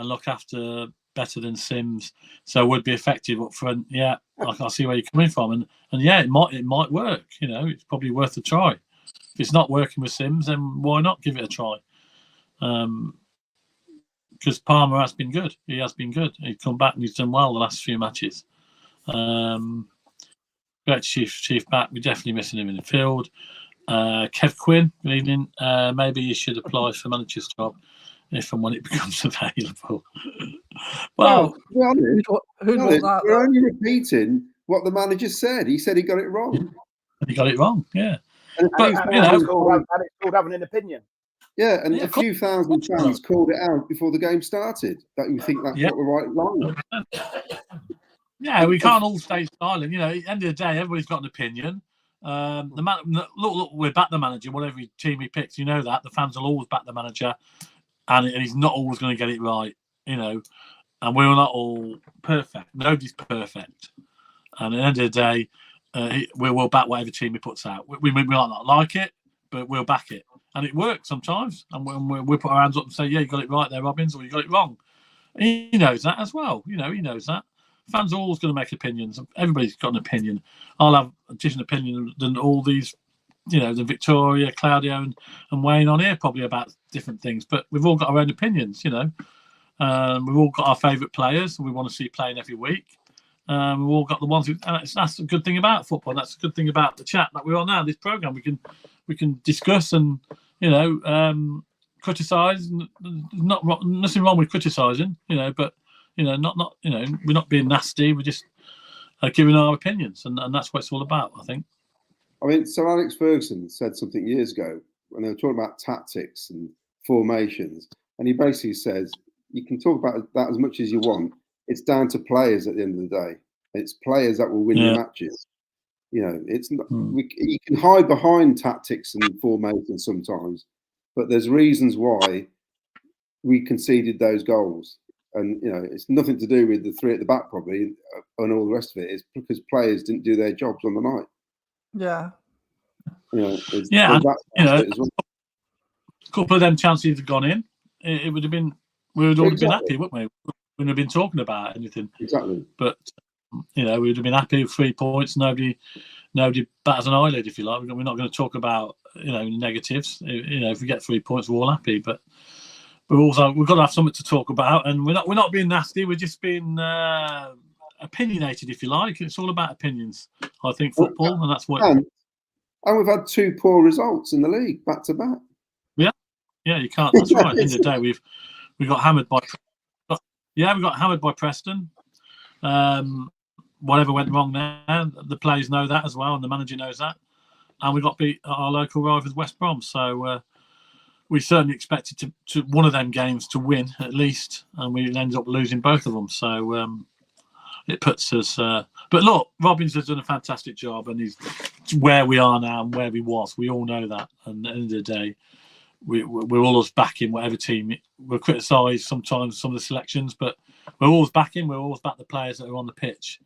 look after better than Sims, so would be effective up front. Yeah, I see where you're coming from, and yeah, it might work. You know, it's probably worth a try. If it's not working with Sims, then why not give it a try? Because Palmer has been good. He has been good. He's come back and he's done well the last few matches. Great Chief back. We're definitely missing him in the field. Kev Quinn, good evening. Maybe you should apply for manager's job if and when it becomes available. Well, we're only repeating what the manager said. He said he got it wrong. He got it wrong, yeah. But it's called having an opinion. Yeah, and a few thousand fans called it out before the game started. That you think that's what the right line. Yeah, we can't all stay silent. You know, at the end of the day, everybody's got an opinion. Look, we're back the manager, whatever team he picks. You know that the fans will always back the manager, and he's not always going to get it right. You know, and we're not all perfect. Nobody's perfect. And at the end of the day, we'll back whatever team he puts out. We might not like it, but we'll back it, and it works sometimes. And when we put our hands up and say, "Yeah, you got it right there, Robbins," or "You got it wrong," he knows that as well. He knows that. Fans are always going to make opinions. Everybody's got an opinion. I'll have a different opinion than all these, the Victoria, Claudio, and Wayne on here probably about different things. But we've all got our own opinions. We've all got our favourite players we want to see playing every week. We've all got the ones who. That's a good thing about football. That's a good thing about the chat that we're on now. This program we can discuss and criticise. Nothing wrong with criticising. But not we're not being nasty. We're just giving our opinions, and that's what it's all about, I think. I mean, Sir Alex Ferguson said something years ago when they were talking about tactics and formations, and he basically says you can talk about that as much as you want. It's down to players at the end of the day. It's players that will win your matches. It's not. You can hide behind tactics and formations sometimes, but there's reasons why we conceded those goals. And it's nothing to do with the three at the back, probably, and all the rest of it. It's because players didn't do their jobs on the night. Yeah. A couple of them chances had gone in. It would have been. We would all have been happy, wouldn't we? We wouldn't have been talking about anything. Exactly. But we would have been happy with 3 points. Nobody bats an eyelid, if you like. We're not going to talk about negatives. If we get 3 points, we're all happy. But we've got to have something to talk about, and we're not being nasty. We're just being opinionated, if you like. It's all about opinions. I think football, and that's what. And we've had 2 poor results in the league back to back. Yeah, you can't. That's right. At the end of the day, we got hammered by. Yeah, we got hammered by Preston. Whatever went wrong there, the players know that as well, and the manager knows that. And we got beat at our local rivals, West Brom. So we certainly expected to one of them games to win at least, and we ended up losing both of them. So it puts us. But look, Robbins has done a fantastic job, and he's where we are now and where he was. We all know that. And at the end of the day, we're always backing whatever team. We'll criticise sometimes some of the selections, but we're always backing. We'll always back the players that are on the pitch,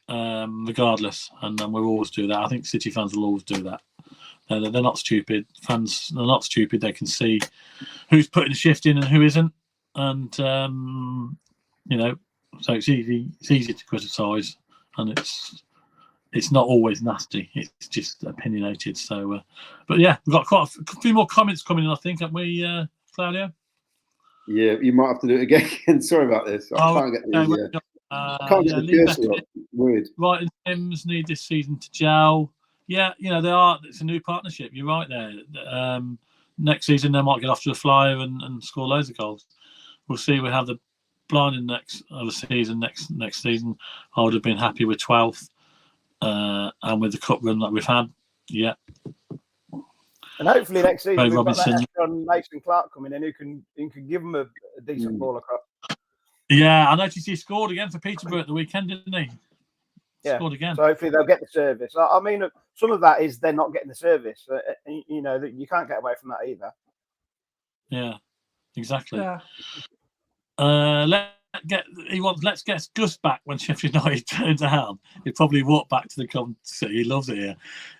regardless, and we'll always do that. I think City fans will always do that. They're not stupid. Fans are not stupid. They can see who's putting a shift in and who isn't, and so it's easy to criticise, and it's not always nasty. It's just opinionated. So, but yeah, we've got quite a few more comments coming in, I think, haven't we, Claudio? Yeah, you might have to do it again. Sorry about this. I can't get the cursor up. Weird. Right, and Sims need this season to gel. Yeah, they are. It's a new partnership. You're right there. Next season, they might get off to a flyer and score loads of goals. We'll see. We have the blinding next season. Next season, I would have been happy with 12th. And with the cup run that we've had, yeah. And hopefully next season we've Robinson. got that on Mason Clark coming in who can give them a decent ball across. Yeah, I noticed he scored again for Peterborough at the weekend, didn't he? Yeah. Scored again. So hopefully they'll get the service. I mean, some of that is they're not getting the service. You can't get away from that either. Yeah, exactly. Yeah. Let's get Gus back when Sheffield United turns down. He'd probably walk back to the country. He loves it here.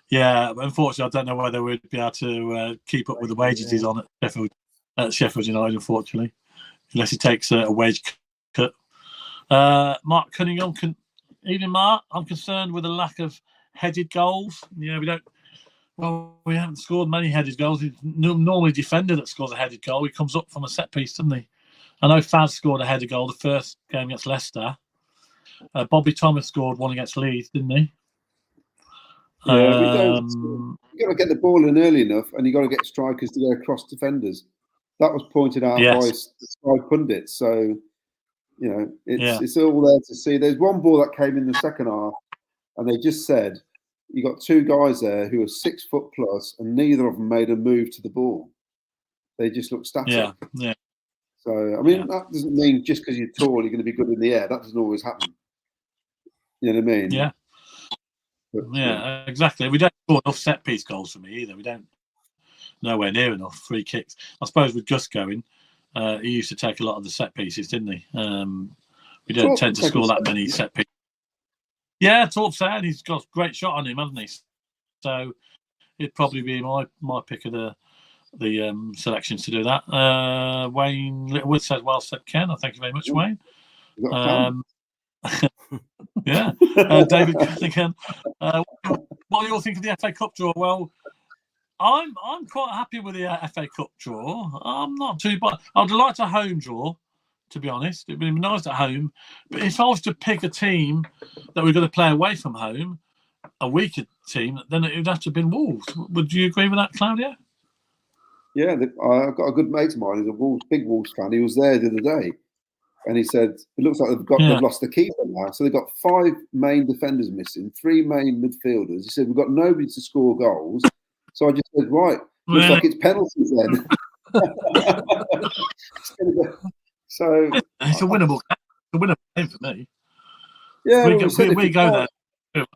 Yeah, but unfortunately, I don't know whether we'd be able to keep up with the wages he's on at Sheffield United, unfortunately, unless he takes a wage cut. Mark Cunningham, even Mark, I'm concerned with the lack of headed goals. We haven't scored many headed goals. It's normally a defender that scores a headed goal. He comes up from a set piece, doesn't he? I know Faz scored a header goal the first game against Leicester. Bobby Thomas scored one against Leeds, didn't he? Yeah, you've got to get the ball in early enough, and you've got to get strikers to go across defenders. That was pointed out by Sky pundits. So, it's all there to see. There's one ball that came in the second half, and they just said, you got 2 guys there who are 6 foot plus, and neither of them made a move to the ball. They just looked static. Yeah. So, I mean, that doesn't mean just because you're tall, you're going to be good in the air. That doesn't always happen. You know what I mean? Yeah. But, exactly. We don't score enough set-piece goals for me either. We don't. Nowhere near enough free kicks. I suppose with Gus going, he used to take a lot of the set-pieces, didn't he? We don't tend to score that many set-pieces. Yeah, Torp said he's got a great shot on him, hasn't he? So it'd probably be my pick of the selections to do that. Wayne Littlewood says, "Well said, Ken." Thank you very much, Wayne. You got a fan? Yeah, David Cunningham. What do you all think of the FA Cup draw? Well, I'm quite happy with the FA Cup draw. I'm not too bad. I'd like a home draw, to be honest. It'd be nice at home. But if I was to pick a team that we're going to play away from home, a weaker team, then it would have to have been Wolves. Would you agree with that, Claudia? Yeah, I've got a good mate of mine who's a big Wolves fan. He was there the other day, and he said it looks like they've lost the keeper now. So they've got 5 main defenders missing, 3 main midfielders. He said we've got nobody to score goals. So I just said, right, looks like it's penalties then. So it's a winnable game. It's a winnable game for me. Yeah, we go there.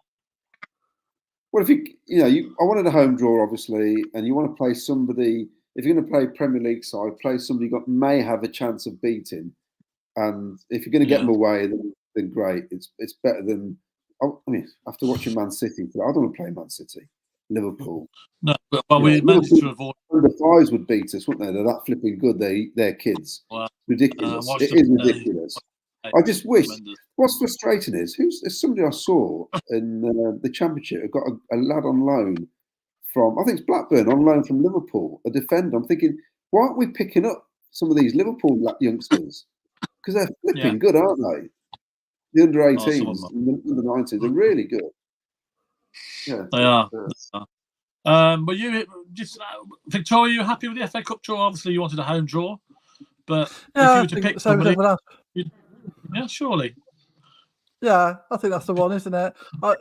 Well, I wanted a home draw, obviously, and you want to play somebody. If you're going to play Premier League side, play somebody may have a chance of beating. And if you're going to get them away, then great. It's better than. I mean, after watching Man City, I don't want to play Man City, Liverpool. No, but we managed to avoid. The fives would beat us, wouldn't they? They're that flipping good. They're kids. Well, ridiculous. It is ridiculous. I just wish. What's frustrating is there's somebody I saw in the Championship. I've got a lad on loan from, I think it's Blackburn, on loan from Liverpool, a defender. I'm thinking, why aren't we picking up some of these Liverpool youngsters? Because they're flipping good, aren't they? The under 18s, the under 19s, they're really good. Yeah, they are. But you just Victoria, you happy with the FA Cup draw? Obviously, you wanted a home draw, but if you were to pick somebody, yeah, surely. Yeah, I think that's the one, isn't it?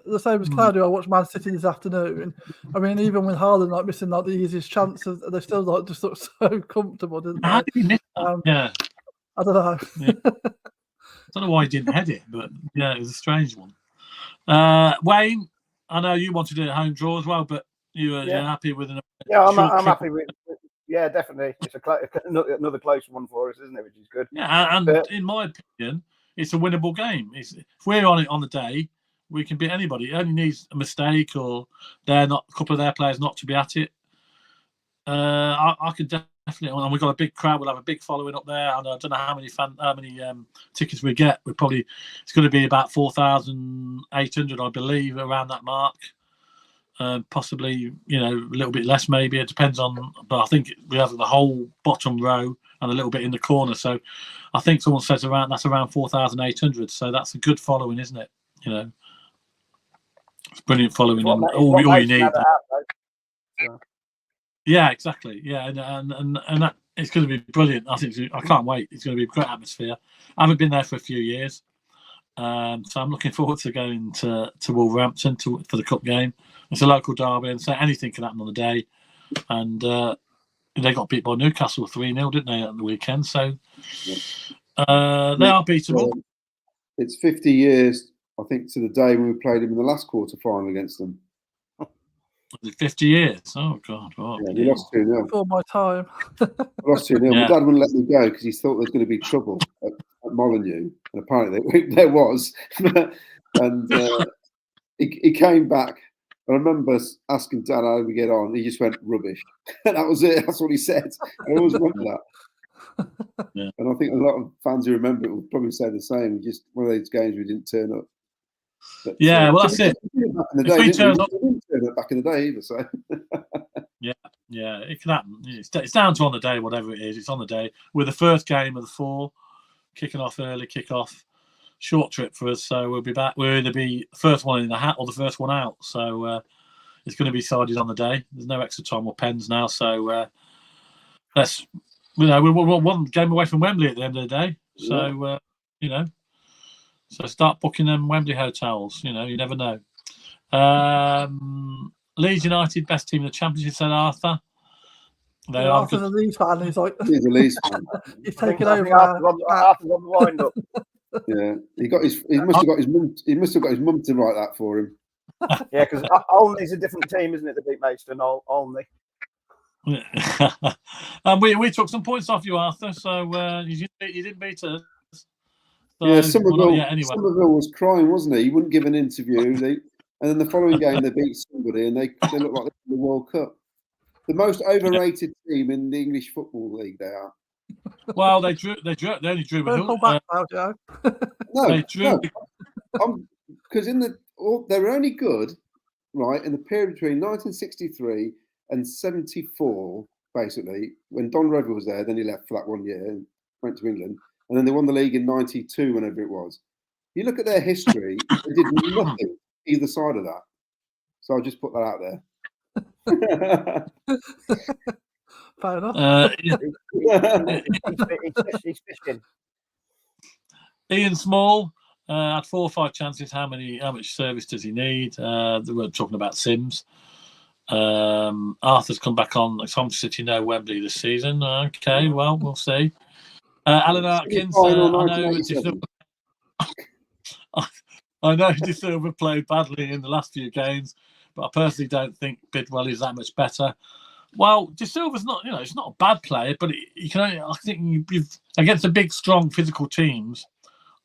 The same as Claudio. I watched Man City this afternoon. I mean, even with Haaland missing the easiest chances, they still just look so comfortable, didn't they? How did he miss that? Yeah, I don't know. Yeah. I don't know why he didn't head it, but yeah, it was a strange one. Wayne, I know you wanted a home draw as well, but you're happy with an. Yeah, I'm happy with. Yeah, definitely. It's another close one for us, isn't it? Which is good. Yeah, and in my opinion, it's a winnable game. If we're on it on the day, we can beat anybody. It only needs a mistake or a couple of their players not to be at it. I could definitely, and we've got a big crowd. We'll have a big following up there. And I don't know how many tickets we get. It's going to be about 4,800, I believe, around that mark. Possibly, a little bit less, maybe. It depends on, but I think we have the whole bottom row and a little bit in the corner. So I think someone says that's around 4,800. So that's a good following, isn't it? It's brilliant following, and all you need. Yeah, exactly. Yeah, and that it's going to be brilliant. I can't wait. It's going to be a great atmosphere. I haven't been there for a few years, so I'm looking forward to going to Wolverhampton for the cup game. It's a local derby, and so anything can happen on the day. And they got beat by Newcastle 3-0, didn't they, at the weekend? So they are beatable. It's 50 years, I think, to the day when we played them in the last quarter final against them. 50 years. Oh God! Oh, yeah, we lost 2-0. Before my time. We lost 2-0. My dad wouldn't let me go because he thought there was going to be trouble at Molineux, and apparently there was. And he came back. I remember asking Dad how we get on. He just went rubbish. That was it. That's what he said. I always remember that. Yeah. And I think a lot of fans who remember it will probably say the same. Just one of those games we didn't turn up. But, well, that's it. Back in the day, we didn't turn up back in the day either. So. Yeah, it can happen. It's down to on the day, whatever it is. It's on the day. We're the first game of the 4, kicking off early, kick-off. Short trip for us, so we'll be back. We'll either be the first one in the hat or the first one out. So it's going to be decided on the day. There's no extra time or pens now, so we're one game away from Wembley at the end of the day. So so start booking them Wembley hotels. You never know. Leeds United, best team in the Championship, said Arthur. They are Arthur's a Leeds fan. He's like, he's a Leeds fan. He's taken over. Arthur's on the wind up. Yeah, he must have got his mum to write that for him. Yeah, because Olney's a different team, isn't it? The beat Maidstone, Olney. And we took some points off you, Arthur. So you didn't beat us. So, Yeah, anyway. Somerville was crying, wasn't he? He wouldn't give an interview. And then the following game they beat somebody, and they look like they won the World Cup. The most overrated team in the English Football League. They are. Well, they only drew with Don't hold back now, Joe. No, because they were only good, right, in the period between 1963 and 74, basically, when Don Revell was there. Then he left for that 1 year and went to England, and then they won the league in 92, whenever it was. You look at their history; they did nothing either side of that. So I'll just put that out there. Fair enough. He's fishing. Ian Small had 4 or 5 chances. How much service does he need? They were talking about Sims. Arthur's come back on Tom City, no Wembley this season. Okay, well, we'll see. Alan Atkins, I know De Silva played badly in the last few games, but I personally don't think Bidwell is that much better. Well, De Silva's not, he's not a bad player, but I think against the big, strong, physical teams,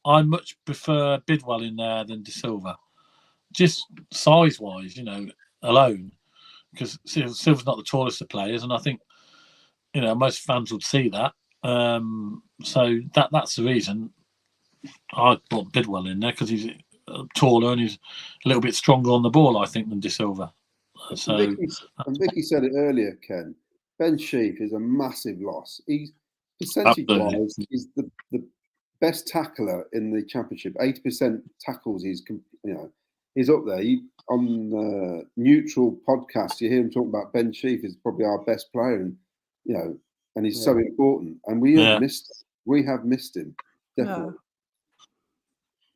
I much prefer Bidwell in there than De Silva, just size-wise, alone, because Silva's not the tallest of players, and I think, most fans would see that. So that's the reason I put Bidwell in there, because he's taller and he's a little bit stronger on the ball, I think, than De Silva. So, Vicky said it earlier, Ken. Ben Sheaf is a massive loss. He's percentage-wise, he's the best tackler in the Championship. 80% tackles. He's up there. On Neutral podcast, you hear him talking about Ben Sheaf is probably our best player, and he's so important. And we have missed him. We have missed him, definitely.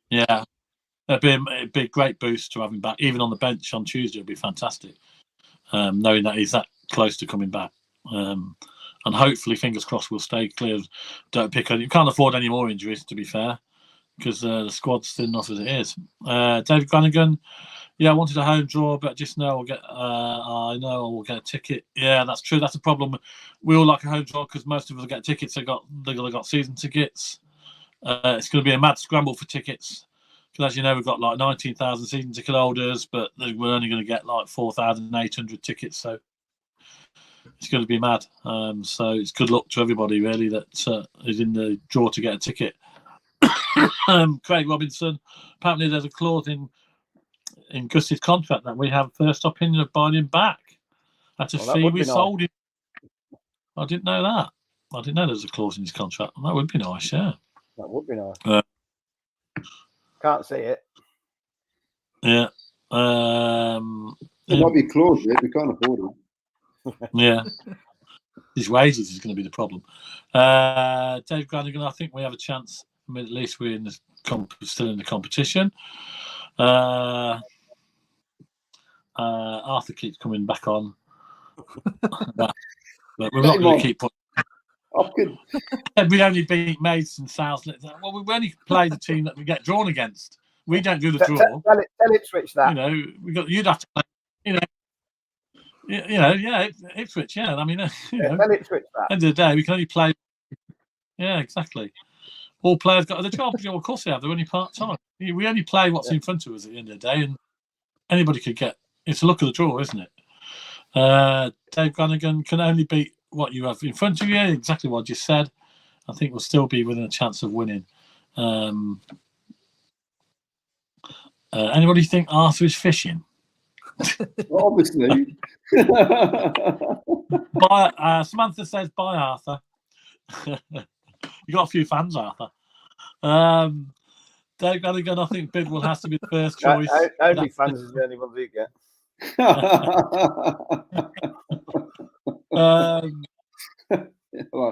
Yeah. It'd be a great boost to have him back. Even on the bench on Tuesday would be fantastic. Knowing that he's that close to coming back. And hopefully, fingers crossed, we'll stay clear. You can't afford any more injuries, to be fair, because the squad's thin enough as it is. David Granigan, I wanted a home draw, but just know I know we'll get a ticket. Yeah, that's true. That's a problem. We all like a home draw because most of us will get tickets. They got season tickets. It's going to be a mad scramble for tickets. Because as you know, we've got like 19,000 season ticket holders, but we're only going to get like 4,800 tickets. So it's going to be mad. So it's good luck to everybody, really, that is in the draw to get a ticket. Craig Robinson, apparently there's a clause in Gus's contract that we have first opinion of buying him back at a fee we sold him. I didn't know that. I didn't know there's a clause in his contract. That would be nice, yeah. That would be nice. Can't see it. Yeah. There might be a clause there. We can't afford it. Yeah. His wages is going to be the problem. Dave Granigan, I think we have a chance. I mean, at least we're still in the competition. Arthur keeps coming back on. But we're not going to keep putting. We only beat Maidstone South. Well, we only play the team that we get drawn against. We don't do the draw. Tell Ipswich that. You'd have to play. Ipswich. Yeah, I mean, tell Ipswich that. End of the day, we can only play. Yeah, exactly. All players got the job. Of course they have. They're only part time. We only play what's in front of us at the end of the day, and anybody could get. It's a luck of the draw, isn't it? Dave Granigan can only beat what you have in front of you, exactly what I just said. I think we'll still be within a chance of winning. Anybody think Arthur is fishing? Well, obviously. Samantha says, bye, Arthur. You got a few fans, Arthur. Dave Granigan, I think Bidwell has to be the first choice. Only fans is the only one you get. I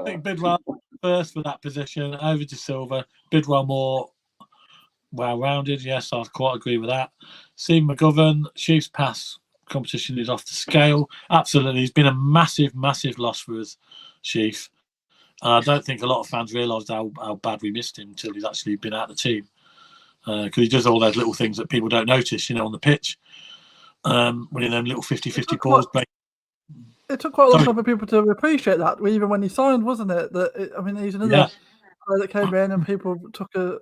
think Bidwell first for that position over De Silva. Bidwell more well-rounded. Yes, I quite agree with that. Steve McGovern, Chiefs pass competition is off the scale. Absolutely, he's been a massive, massive loss for us, Chief. And I don't think a lot of fans realised how bad we missed him until he's actually been out of the team. Because he does all those little things that people don't notice, on the pitch. Winning them little 50-50 balls. It took quite a long time for people to appreciate that, even when he signed, wasn't it? He's another player that came in and people took a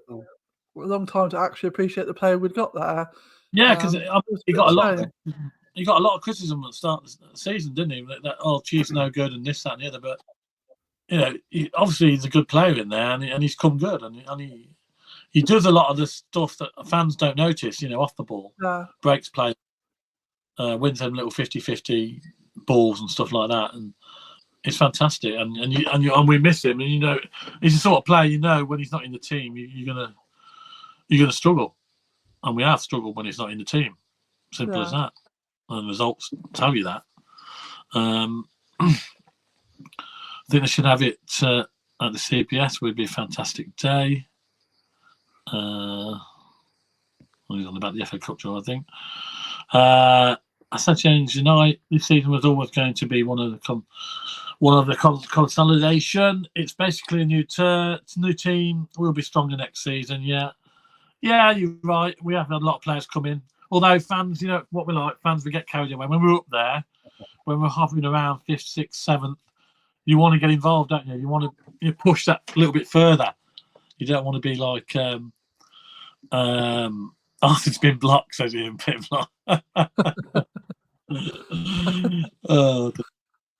long time to actually appreciate the player we'd got there. Yeah, because he got a lot. shame. He got a lot of criticism at the start of the season, didn't he? That Chief's no good and this, that, and the other. But obviously he's a good player in there, and he's come good, and he does a lot of the stuff that fans don't notice. Off the ball, breaks play, wins them little 50-50 balls and stuff like that, and it's fantastic. And we miss him. And he's the sort of player when he's not in the team, you're gonna struggle, and we have struggled when he's not in the team. Simple as that. And results tell you that. I think they should have it at the CPS. Would be a fantastic day. He's on about the FA Cup draw, I think. Change United this season was always going to be one of the consolidation. It's basically a new team. We'll be stronger next season. Yeah, you're right. We have had a lot of players come in. Although fans, what we're like, fans, we get carried away. When we're up there, when we're hovering around 5th, 6th, 7th, you want to get involved, don't you? You want to push that a little bit further. You don't want to be like, Arthur's been blocked, says Ian Pitlock. Oh,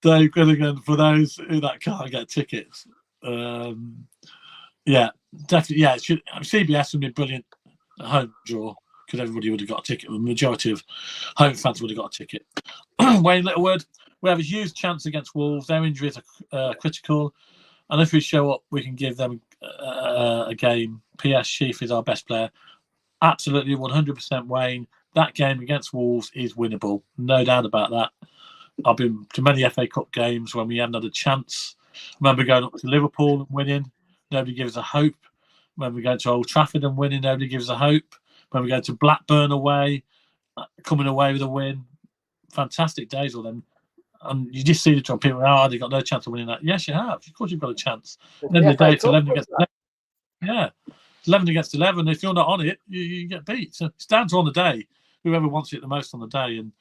Dave Gilligan, for those that can't get tickets. Yeah, definitely. Yeah, CBS would be brilliant at home draw, because everybody would have got a ticket. The majority of home fans would have got a ticket. Wayne Littlewood, we have a huge chance against Wolves. Their injuries are critical. And if we show up, we can give them a game. P.S. Sheaf is our best player. Absolutely, 100% Wayne. That game against Wolves is winnable. No doubt about that. I've been to many FA Cup games when we haven't had a chance. I remember going up to Liverpool and winning. Nobody gives a hope. When we go to Old Trafford and winning, nobody gives a hope. When we go to Blackburn away, coming away with a win. Fantastic days with them. And you just see the job. People they got no chance of winning that. Yes, you have. Of course, you've got a chance. At the end of the day, it's 11 against 11. Yeah, 11 against 11. If you're not on it, you get beat. So it's down to on the day. Whoever wants it the most on the day. And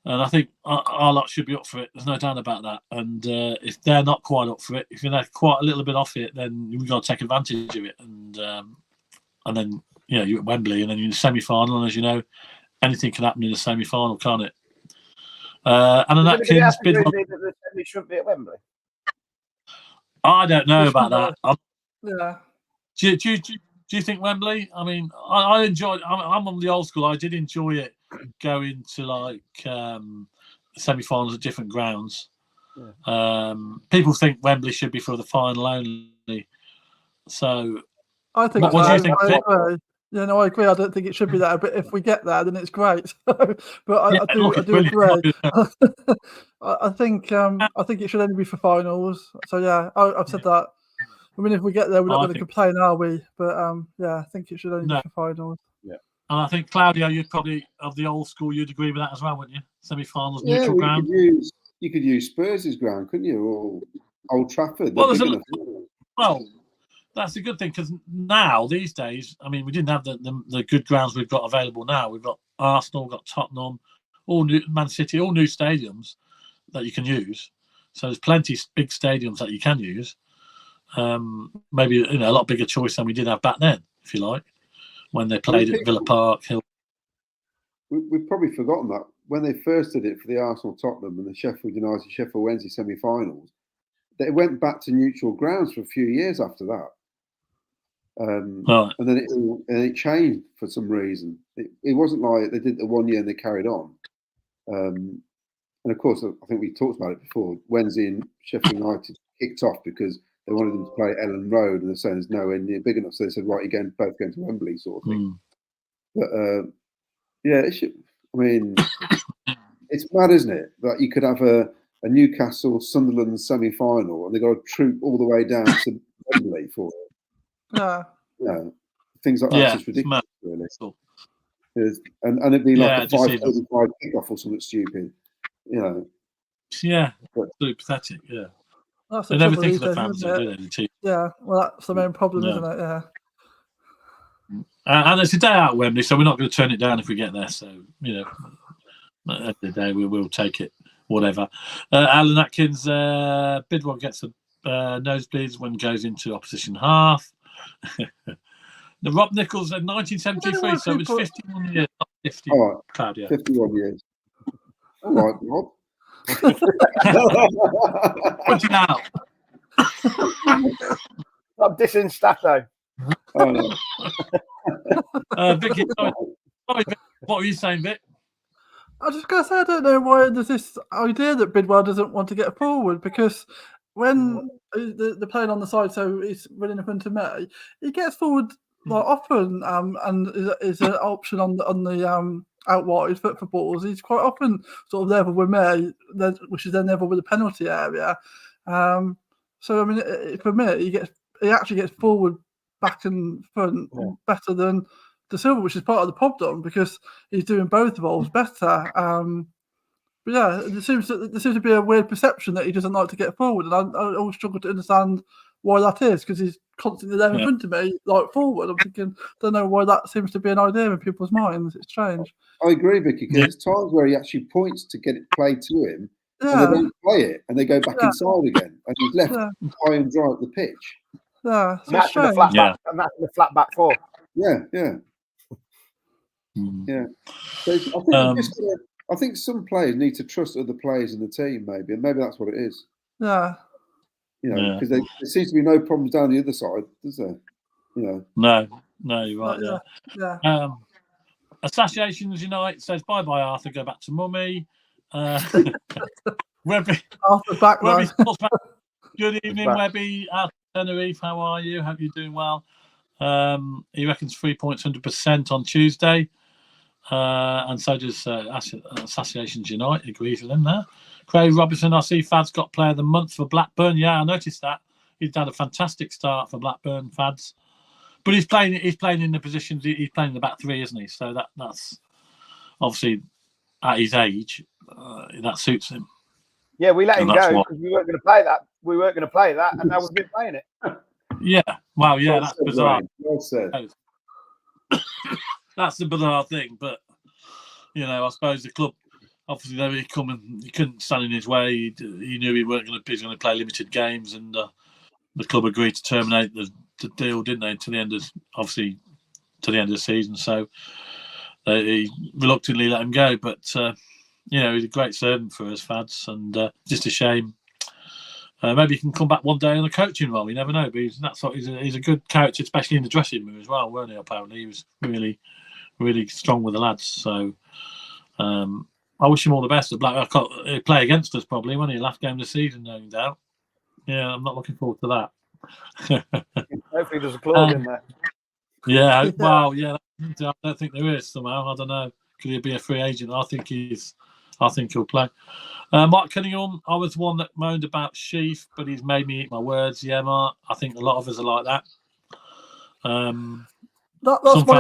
I think our lot should be up for it. There's no doubt about that. And if they're not quite up for it, if they're quite a little bit off it, then we've got to take advantage of it. And then you're at Wembley, and then you're in the semi-final. And as you know, anything can happen in the semi-final, can't it? And Atkins, the semi shouldn't be at Wembley. I don't know about that. Yeah. Do you think Wembley? I mean, I enjoyed. I'm on the old school. I did enjoy it going to semi-finals at different grounds. Yeah. People think Wembley should be for the final only. So, I think. What do you think? I agree. I don't think it should be that. But if we get there, then it's great. But I do agree. I think it should only be for finals. So yeah, I've said that. I mean, if we get there, we're not going to complain, are we? But I think it should only be for finals. Yeah. And I think Claudio, you'd probably of the old school, you'd agree with that as well, wouldn't you? Semi-finals, neutral ground. You could use Spurs' ground, couldn't you? Or Old Trafford. Well, that's a good thing, because now these days, I mean, we didn't have the good grounds we've got available now. We've got Arsenal, we've got Tottenham, all new, Man City, all new stadiums that you can use. So there's plenty of big stadiums that you can use. Maybe a lot bigger choice than we did have back then, if you like, when they played at Villa Park. We've probably forgotten that when they first did it for the Arsenal, Tottenham, and the Sheffield United, Sheffield Wednesday semi-finals, they went back to neutral grounds for a few years after that. And then it changed for some reason. It wasn't like they did the 1 year and they carried on. And of course, I think we talked about it before. Wednesday and Sheffield United kicked off because they wanted them to play at Ellen Road, and they're saying there's nowhere near big enough. So they said, right, you're both going to Wembley, sort of thing. But it should. I mean, it's mad, isn't it? That you could have a Newcastle Sunderland semi-final, and they got to troop all the way down to Wembley for it. Yeah, things like that's just ridiculous, really. Cool. And it'd be like a 5:45 kickoff or something stupid, Yeah, but pathetic. Yeah, that's they never think of the fans, do they? Yeah, well, that's the main problem, isn't it? Yeah. And it's a day out at Wembley, so we're not going to turn it down if we get there. So at the end of the day, we will take it, whatever. Alan Atkins, Bidwell gets a nosebleeds when goes into opposition half. The Rob Nichols in 1973, so it was 51 years, not 50. All right, Claudia. 51 years. All right, Rob. Put it out. I'm dissing Stato. Oh, no. Vicky, sorry, Vic, what were you saying, Vic? I was just going to say, I don't know why there's this idea that Bidwell doesn't want to get forward, because when they're playing on the side, so he's running in front of me, he gets forward like often, and is an option on the out wide for balls. He's quite often sort of level with me, which is then level with the penalty area. So I mean, for me, he actually gets forward, back and front better than De Silva, which is part of the problem, because he's doing both roles better. But yeah, there seems to be a weird perception that he doesn't like to get forward, and I always struggle to understand why that is, because he's constantly there in front of me, like forward. I'm thinking, don't know why that seems to be an idea in people's minds. It's strange. I agree, Vicky, because there's times where he actually points to get it played to him, and they don't play it, and they go back inside again, and he's left high and dry at the pitch. Yeah, so That's the flat back. And that's the flat back four. Yeah. So I think some players need to trust other players in the team, maybe, and maybe that's what it is. Yeah. Because there seems to be no problems down the other side, does there? No, you're right. Yeah. Associations Unite says bye Arthur, go back to mummy. Webby, Arthur's back, man. Good evening, Webby. Tenerife, how are you? Hope you're doing well. He reckons 3 points, 100% on Tuesday. And so does Associations Unite, agrees with him there. Craig Robinson, I see Fad's got player of the month for Blackburn. Yeah, I noticed that. He's had a fantastic start for Blackburn, Fads. But he's playing in the positions, he's playing in the back three, isn't he? So that's obviously at his age, that suits him. Yeah, we let him go because we weren't going to play that. We weren't going to play that, and now we've been playing it. Yeah, well, yeah, that's bizarre. Well said. That's the bizarre thing, but I suppose the club obviously they would come and he couldn't stand in his way. He knew he was going to play limited games, and the club agreed to terminate the deal, didn't they? To the end of the season. So he reluctantly let him go, but he's a great servant for us, Fads, and just a shame. Maybe he can come back one day on a coaching role. You never know. But he's a good character, especially in the dressing room as well, weren't he? Apparently, he was really, really strong with the lads. So I wish him all the best. He'll play against us probably when he last game of the season, no doubt. Yeah, I'm not looking forward to that. Hopefully, there's a clause in there. Yeah, well, yeah. I don't think there is somehow. I don't know. Could he be a free agent? I think he'll play. Mark Cunningham, I was one that moaned about Sheaf, but he's made me eat my words. Yeah, Mark. I think a lot of us are like that. That's my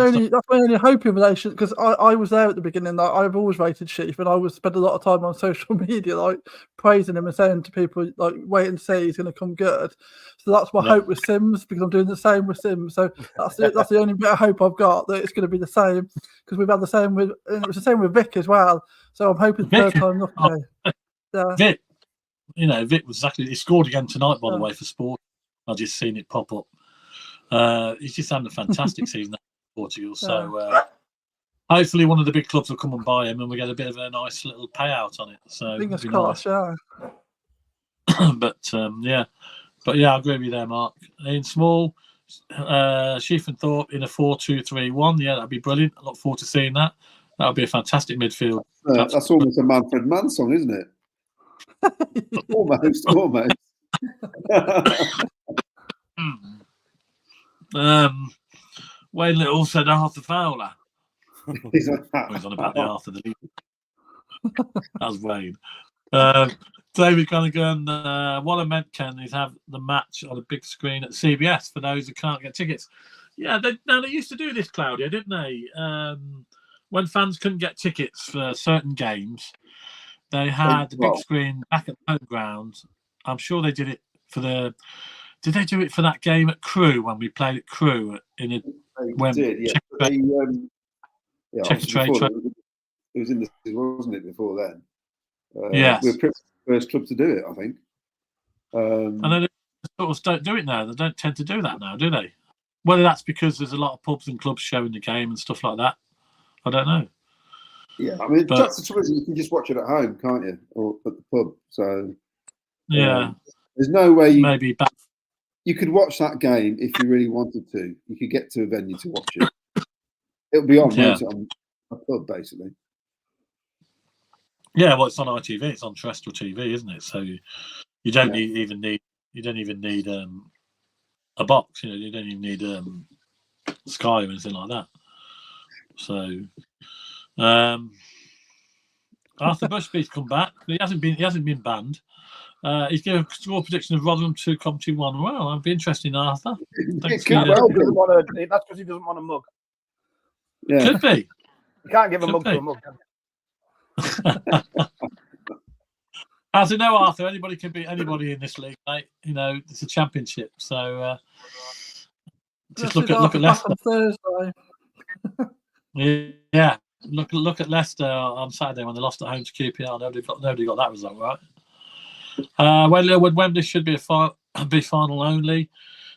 only hope in relation, because I was there at the beginning. I've always rated Sheaf, and I would spend a lot of time on social media, like praising him and saying to people, like, wait and see, he's going to come good. So that's my hope with Sims, because I'm doing the same with Sims. So that's the only bit of hope I've got, that it's going to be the same, because we've had the same and it was the same with Vic as well. So I'm hoping third time lucky. Vic, Vic was he scored again tonight, by the way, for Sport. I've just seen it pop up. He's just having a fantastic season in Portugal. So hopefully one of the big clubs will come and buy him, and we get a bit of a nice little payout on it. So fingers crossed, nice. But I agree with you there, Mark. In small, Sheaf and Thorpe in a 4-2-3-1. Yeah, that'd be brilliant. I look forward to seeing that. That would be a fantastic midfield. That's almost a Manfred Mann song, isn't it? Almost. Wayne Little said Arthur Fowler. He's on about the Arthur the league. That's Wayne. David Gunnigan, what I meant, Ken, is have the match on a big screen at CBS for those who can't get tickets. Yeah, they used to do this, Claudia, didn't they? When fans couldn't get tickets for certain games, they had the big screen back at the home ground. I'm sure they did it for Did they do it for that game at Crewe when we played at Crewe They did, yeah. It was in the season, wasn't it, before then? Yes. We were the first club to do it, I think. And they sort of don't do it now. They don't tend to do that now, do they? Whether that's because there's a lot of pubs and clubs showing the game and stuff like that, I don't know. Yeah, I mean, But- that's the trouble. You can just watch it at home, can't you, or at the pub? So Yeah, there's no way maybe back. you could watch that game if you really wanted to. You could get to a venue to watch it. It'll be on, won't it, on a pub, basically. Yeah, well, it's on ITV. It's on terrestrial TV, isn't it? So you don't even need a box. You know, you don't even need Sky or anything like that. So Arthur Bushby's come back. He hasn't been banned. He's given a score prediction of Rotherham 2, Coventry 1. Well, that'd be interesting, Arthur. Thanks for Well, That's because he doesn't want a mug. yeah. Could be. You can't give a Could mug be. to a mug. Can you? As you know, Arthur, anybody can beat anybody in this league, mate. You know, it's a championship. So just look at Leicester. On Thursday. Yeah, look at Leicester on Saturday when they lost at home to QPR. Nobody got that result right. Wembley should be be final only.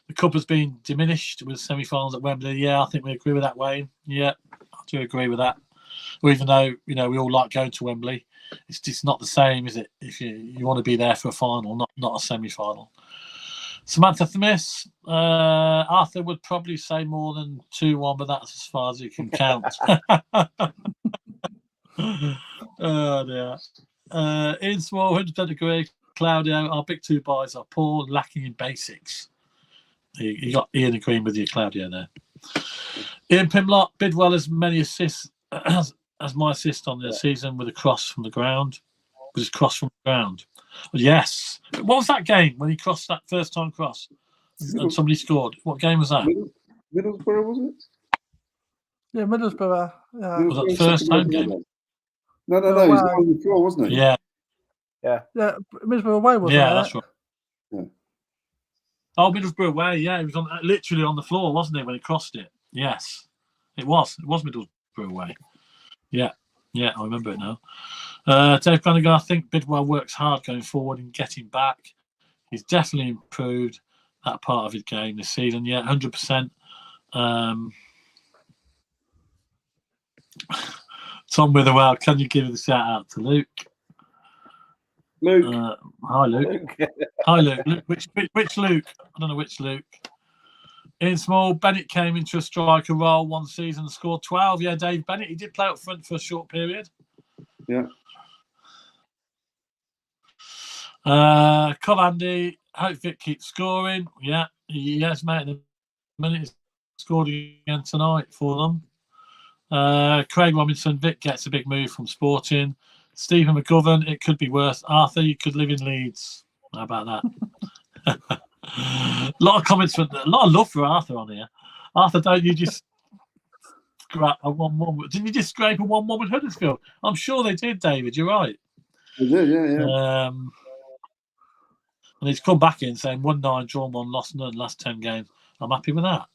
The cup has been diminished with semi-finals at Wembley. Yeah, I think we agree with that, Wayne. Yeah, I do agree with that. Even though we all like going to Wembley, it's just not the same, is it? If you want to be there for a final, not a semi-final. Samantha Smith, Arthur would probably say more than 2-1, but that's as far as you can count. Oh dear. Ian Small, 100% agree. Claudio, our big two boys are poor, lacking in basics. You got Ian agreeing with you, Claudio, there. Ian Pimlott, Bidwell has many assists as my assist on the season with a cross from the ground. With his cross from the ground. But yes. What was that game when he crossed that first time cross and somebody scored? What game was that? Middlesbrough, was it? Yeah, Middlesbrough. Yeah. Was that the first home game? No. He was on the floor, wasn't he? Yeah. Yeah, Middlesbrough away, wasn't it? Yeah, that's right. Yeah. Oh, Middlesbrough away. Yeah, he was literally on the floor, wasn't he, when he crossed it? Yes, it was. It was Middlesbrough away. Yeah, I remember it now. Dave Flanagan, I think Bidwell works hard going forward and getting back. He's definitely improved that part of his game this season. Yeah, 100%. Tom Witherwell, can you give a shout out to Luke? Luke. Hi, Luke. Hi, Luke. Which Luke? I don't know which Luke. Ian Small, Bennett came into a striker role one season and scored 12. Yeah, Dave Bennett, he did play up front for a short period. Yeah. Andy, hope Vic keeps scoring. Yeah, he has, mate. The minute he's scored again tonight for them. Craig Robinson, Vic gets a big move from Sporting. Stephen McGovern, it could be worse. Arthur, you could live in Leeds. How about that? A lot of comments, a lot of love for Arthur on here. Arthur, don't you just scrap a 1-1? Didn't you just scrape a 1-1 with Huddersfield? I'm sure they did, David. You're right. They did, yeah. And he's come back in saying 1-9, drawn 1, lost none, last 10 games. I'm happy with that.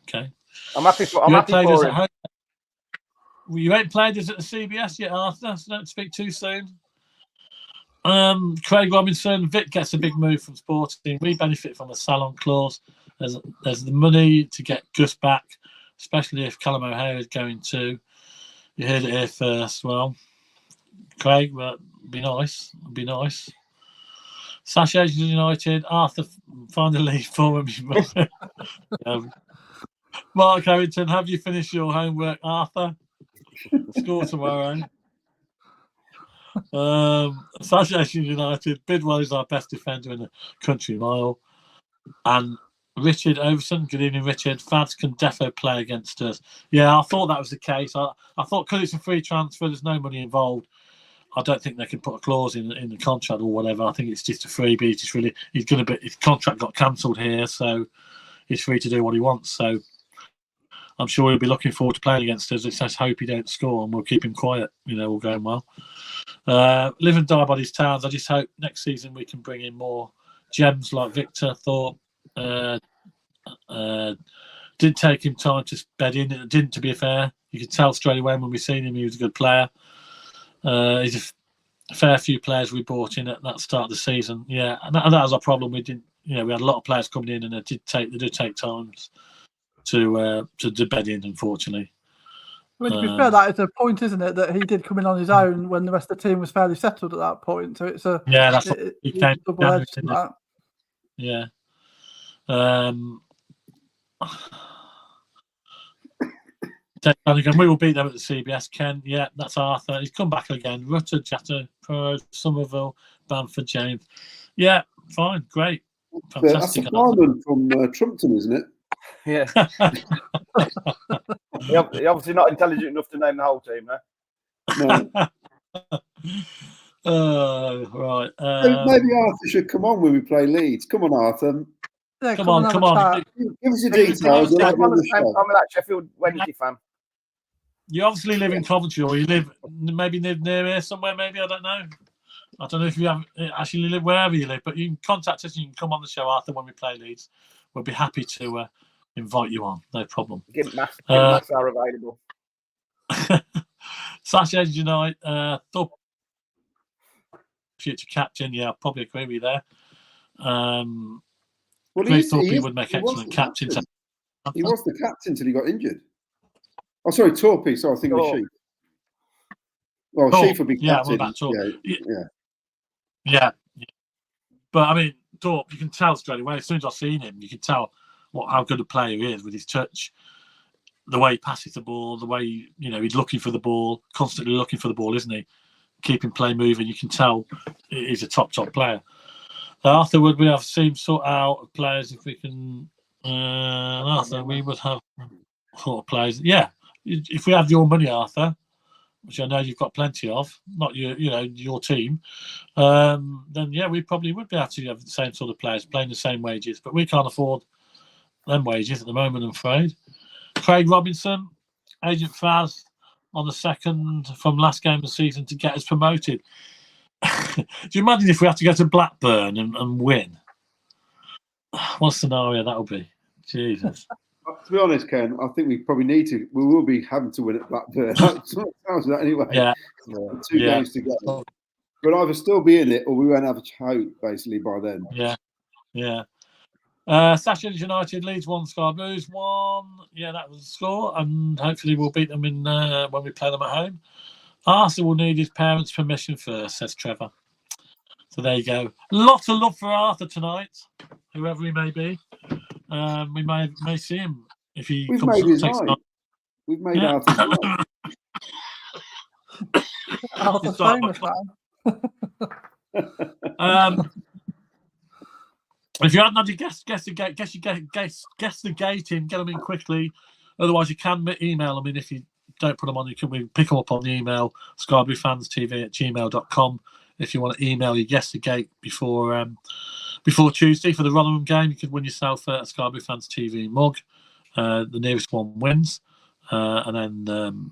Okay. I'm happy for him. You ain't played us at the CBS yet, Arthur, so don't speak too soon. Craig Robinson, Vic gets a big move from Sporting. We benefit from a salon clause. There's the money to get Gus back, especially if Callum O'Hare is going to. You heard it here first. Well, Craig, be nice. Be nice. Sash Agents United, Arthur finally for him. Mark Harrington, have you finished your homework, Arthur? Score tomorrow. Sash Agents United, Bidwell is our best defender in the country mile. And Richard Overson, good evening, Richard. Fads can defo play against us. Yeah, I thought that was the case. I thought because it's a free transfer, there's no money involved. I don't think they can put a clause in the contract or whatever. I think it's just a freebie. His contract got cancelled here, so he's free to do what he wants. So I'm sure he'll be looking forward to playing against us. Let's just hope he don't score and we'll keep him quiet. All going well. Live and die by these towns. I just hope next season we can bring in more gems like Victor Thorpe. Did take him time to bed in. It didn't, to be fair. You could tell straight away when we seen him he was a good player. He's a fair few players we brought in at that start of the season. Yeah, and that was our problem. We didn't, we had a lot of players coming in, and they do take times to bed in, unfortunately. I mean, to be fair, that is a point, isn't it? That he did come in on his own when the rest of the team was fairly settled at that point. So it's that's he came double-edged. Yeah. We will beat them at the CBS, Ken. Yeah, that's Arthur. He's come back again. Rutter, Chatter, Pro, Somerville, Bamford, James. Yeah, fine, great. Fantastic. That's a fireman from Trumpton, isn't it? Yeah. You're obviously not intelligent enough to name the whole team, No. Right. Maybe Arthur should come on when we play Leeds. Come on, Arthur. Yeah, come on. Give us your details. I'm that Sheffield Wednesday fan. You obviously live in Coventry, or you live near here somewhere. Maybe I don't know. I don't know if you have actually live wherever you live, but you can contact us and you can come on the show, Arthur, when we play Leeds. We'll be happy to invite you on. No problem. Gimp masks are available. Sash United, Thorpe, future captain. Yeah, I'll probably agree with you there. Thorpe would make excellent captain. He was the captain until he got injured. Oh, sorry, Torpy. So I think it was Sheaf. Well, Sheaf would be captain. Yeah. But I mean, Thorpe, you can tell straight away. As soon as I've seen him, you can tell how good a player he is with his touch, the way he passes the ball, the way he's looking for the ball, constantly looking for the ball, isn't he? Keeping play moving. You can tell he's a top player. Arthur, would we have seen sort out of players if we can? Arthur, we would have sort of players. Yeah, if we have your money, Arthur, which I know you've got plenty of, not your team, then yeah, we probably would be able to have the same sort of players playing the same wages, but we can't afford them wages at the moment, I'm afraid. Craig Robinson, Agent Faz on the second from last game of the season to get us promoted. Do you imagine if we had to go to Blackburn and win? What scenario that would be? Jesus. To be honest, Ken, I think we probably we will be having to win at Blackburn. Sounds that anyway. Yeah. 2 games to go. We'll either still be in it or we won't have a hope, basically, by then. Yeah. Sasha United Leeds 1, Sky Blues 1. Yeah, that was the score, and hopefully we'll beat them when we play them at home. Arthur will need his parents' permission first, says Trevor. So there you go. Lot of love for Arthur tonight, whoever he may be. We may see him if he We've comes made his next night. time. We've made Arthur's night. Arthur's famous, man. If you hadn't had your guess the gate in, get them in quickly. Otherwise, you can email them in. If you don't put them on, you can pick them up on the email scarberryfanstv@gmail.com. If you want to email your guess the gate before Tuesday for the Rotherham game, you could win yourself a Scarberry Fans TV mug. The nearest one wins, and then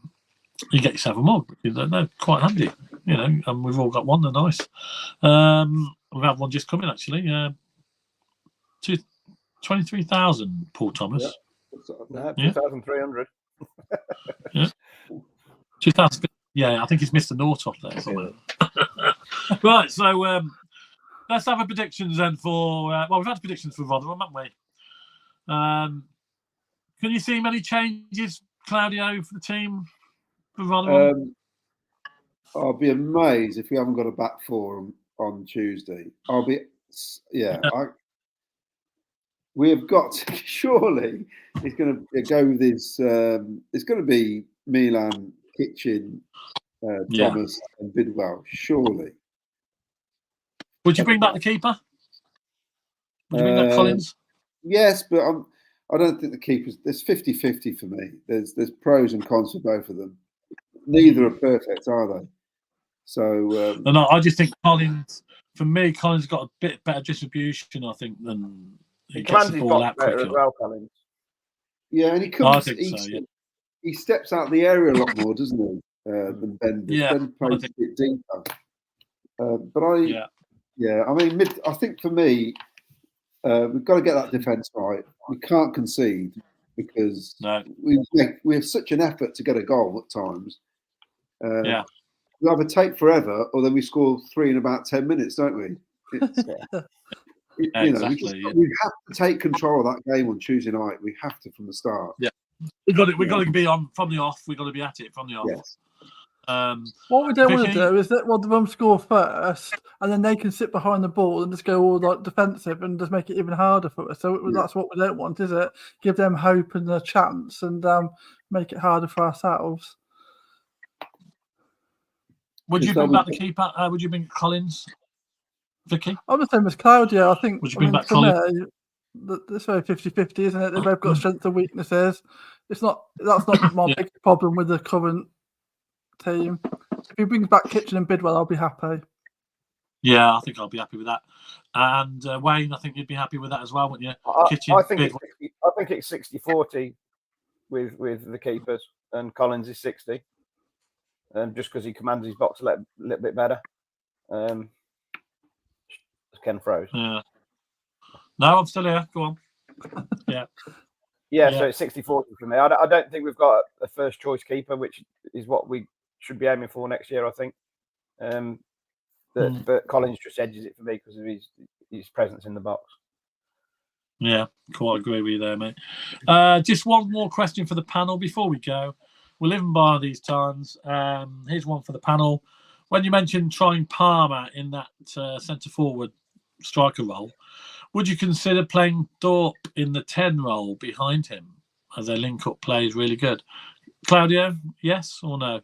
you get yourself a mug. They're quite handy, and we've all got one. They're nice. We've had one just come in actually. 23,000, Paul Thomas. Yeah. 2,300. Yeah. 2,000. Yeah, I think he's missed a nought off there somewhere. Right, so let's have a predictions then for. We've had predictions for Rotherham, haven't we? Can you see many changes, Claudio, for the team for Rotherham? I'll be amazed if we haven't got a back four on Tuesday. We have got to, surely it's going to go with this. It's going to be Milan, Kitchen, Thomas, and Bidwell. Surely. Would you bring back the keeper? Would you bring back Collins? Yes, but I don't think the keepers. There's 50-50 for me. There's pros and cons for both of them. Neither are perfect, are they? So no, I just think Collins. For me, Collins got a bit better distribution, I think, than. He gets the ball out quicker. As well, Collins. Yeah, and he comes. He steps out the area a lot more, doesn't he? Than Ben. Ben plays a bit deeper. I think for me, we've got to get that defence right. We can't concede because we have such an effort to get a goal at times. We either take forever or then we score 3 in about 10 minutes, don't we? Exactly. We have to take control of that game on Tuesday night. We have to from the start. Yeah, we got to be on from the off. We got to be at it from the off. Yes. What we don't want to Vicky? do is let Rotherham score first, and then they can sit behind the ball and just go all like defensive and just make it even harder for us. So that's what we don't want, is it? Give them hope and a chance, and make it harder for ourselves. Would you bring back the keeper? Would you bring Collins, Vicky? I'm the same as Claudio. I think. Would you bring back for Collins? me, it's very 50-50, isn't it? They've both got strengths and weaknesses. That's not my big problem with the current team. If he brings back Kitchen and Bidwell, I'll be happy. Yeah, I think I'll be happy with that. And Wayne, I think you'd be happy with that as well, wouldn't you? Kitchen, I think it's 60-40 with the keepers, and Collins is 60. Just because he commands his box a little bit better. Ken froze. Yeah. No, I'm still here. Go on. Yeah. So it's 60-40 for me. I don't think we've got a first choice keeper, which is what we should be aiming for next year, I think. But Collins just edges it for me because of his presence in the box. Yeah, quite agree with you there, mate. Just one more question for the panel before we go. We're living by these times. Here's one for the panel. When you mentioned trying Palmer in that centre forward striker role, would you consider playing Thorpe in the 10 role behind him as their link-up play is really good? Claudio, yes or no?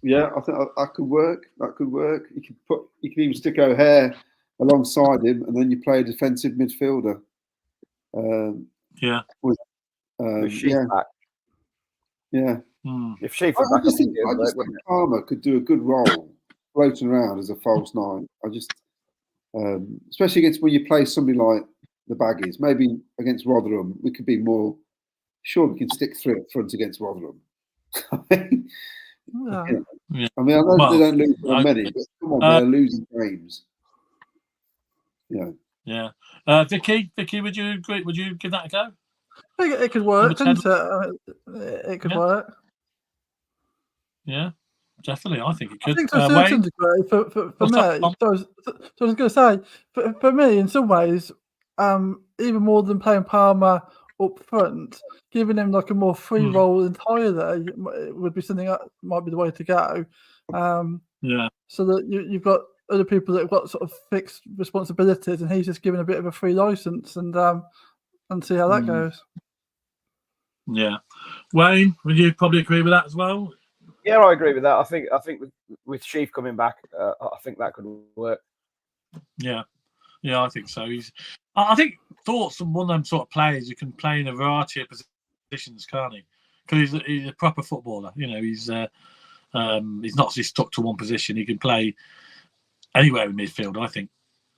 Yeah, I think that could work. That could work. You can even stick O'Hare alongside him, and then you play a defensive midfielder. Back. Yeah. If Sheaf I was just back, think Palmer could do a good role floating around as a false nine. I just, especially against when you play somebody like the Baggies, maybe against Rotherham, we could be more sure we can stick through up front against Rotherham. I mean, I know they don't lose very many, but come on, they're losing games. Yeah. Vicky, would you agree? Would you give that a go? I think it could work, couldn't it? It could work. Yeah, definitely. I think it could. I think to a certain degree, for me, so I was going to say, for me, in some ways, even more than playing Palmer up front, giving him like a more free role entirely would be something that might be the way to go. So that you've got other people that have got sort of fixed responsibilities, and he's just given a bit of a free license, and see how that goes. Yeah, Wayne, would you probably agree with that as well? Yeah, I agree with that. I think with Sheaf coming back, I think that could work. Yeah, I think so. I think Thorpe's one of them sort of players who can play in a variety of positions, can't he? Because he's a proper footballer. He's not just stuck to one position. He can play anywhere in midfield, I think,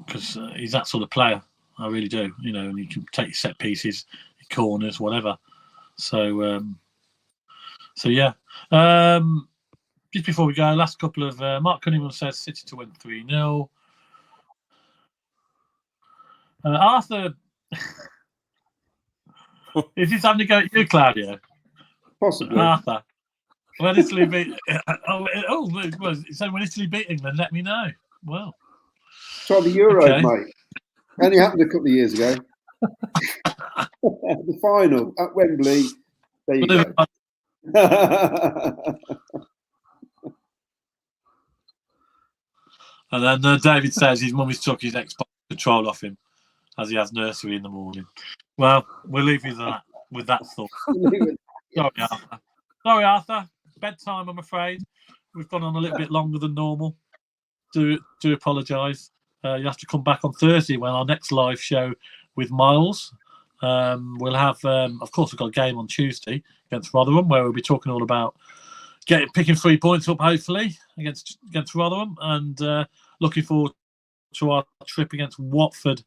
because he's that sort of player. I really do. And he can take set pieces, corners, whatever. So yeah. Just before we go, last couple of Mark Cunningham says City to win 3-0. Arthur, is this having to go at you, Claudio? Possibly. Arthur, when Italy beat when Italy beat England, let me know. Well, try the Euro, mate. Only happened a couple of years ago. The final at Wembley. There you go. And then David says his mummy's took his Xbox control off him as he has nursery in the morning. Well, we'll leave you with that thought. Sorry, Arthur. Bedtime, I'm afraid. We've gone on a little bit longer than normal. Do apologise. You have to come back on Thursday when our next live show with Miles. We'll have, of course, we've got a game on Tuesday against Rotherham where we'll be talking all about picking 3 points up, hopefully, against Rotherham, and looking forward to our trip against Watford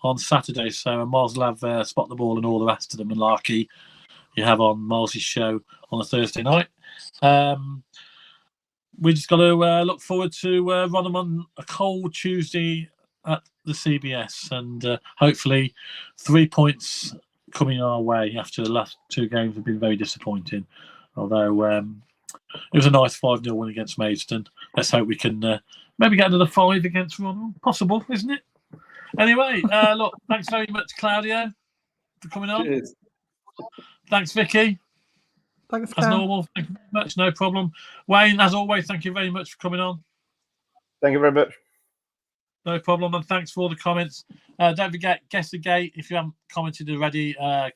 on Saturday. So Miles will have Spot the Ball and all the rest of the malarkey you have on Miles' show on a Thursday night. We just got to look forward to Rotherham on a cold Tuesday at the CBS, and hopefully 3 points coming our way after the last 2 games have been very disappointing. Although it was a nice 5-0 win against Maidstone. Let's hope we can maybe get another 5 against Rotherham. Possible, isn't it? Anyway, look, thanks very much, Claudio, for coming on. Cheers. Thanks, Vicky. Thanks, As Cam. normal, thank you very much. No problem. Wayne, as always, thank you very much for coming on. Thank you very much. No problem, and thanks for all the comments. Don't forget, guess the gate if you haven't commented already. I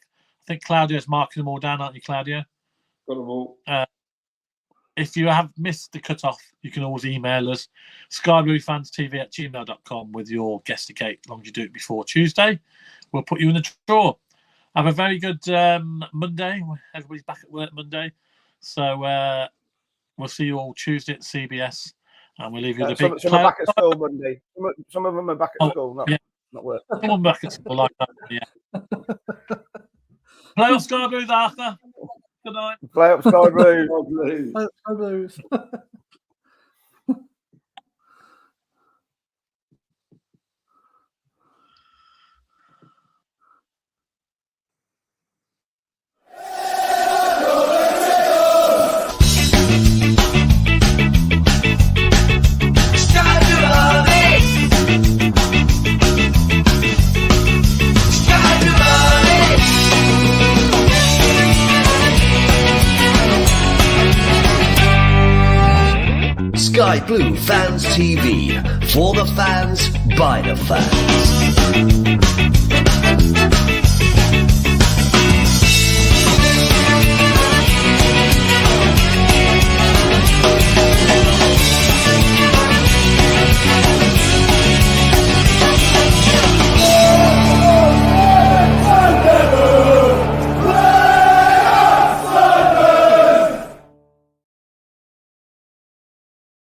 think Claudio's marking them all down, aren't you, Claudio? Got them all. If you have missed the cutoff, you can always email us, skybluefanstv@gmail.com with your guess the gate, as long as you do it before Tuesday. We'll put you in the draw. Have a very good Monday. Everybody's back at work Monday. So we'll see you all Tuesday at CBS. And we'll leave you with a big... Some are back at school Monday. Some of them are back at school, not work. Someone back at school like that, yeah. Play off Sky Blues, Arthur. Good night. Play up Sky Blue. Go Blues. Sky Blue Fans TV, for the fans, by the fans.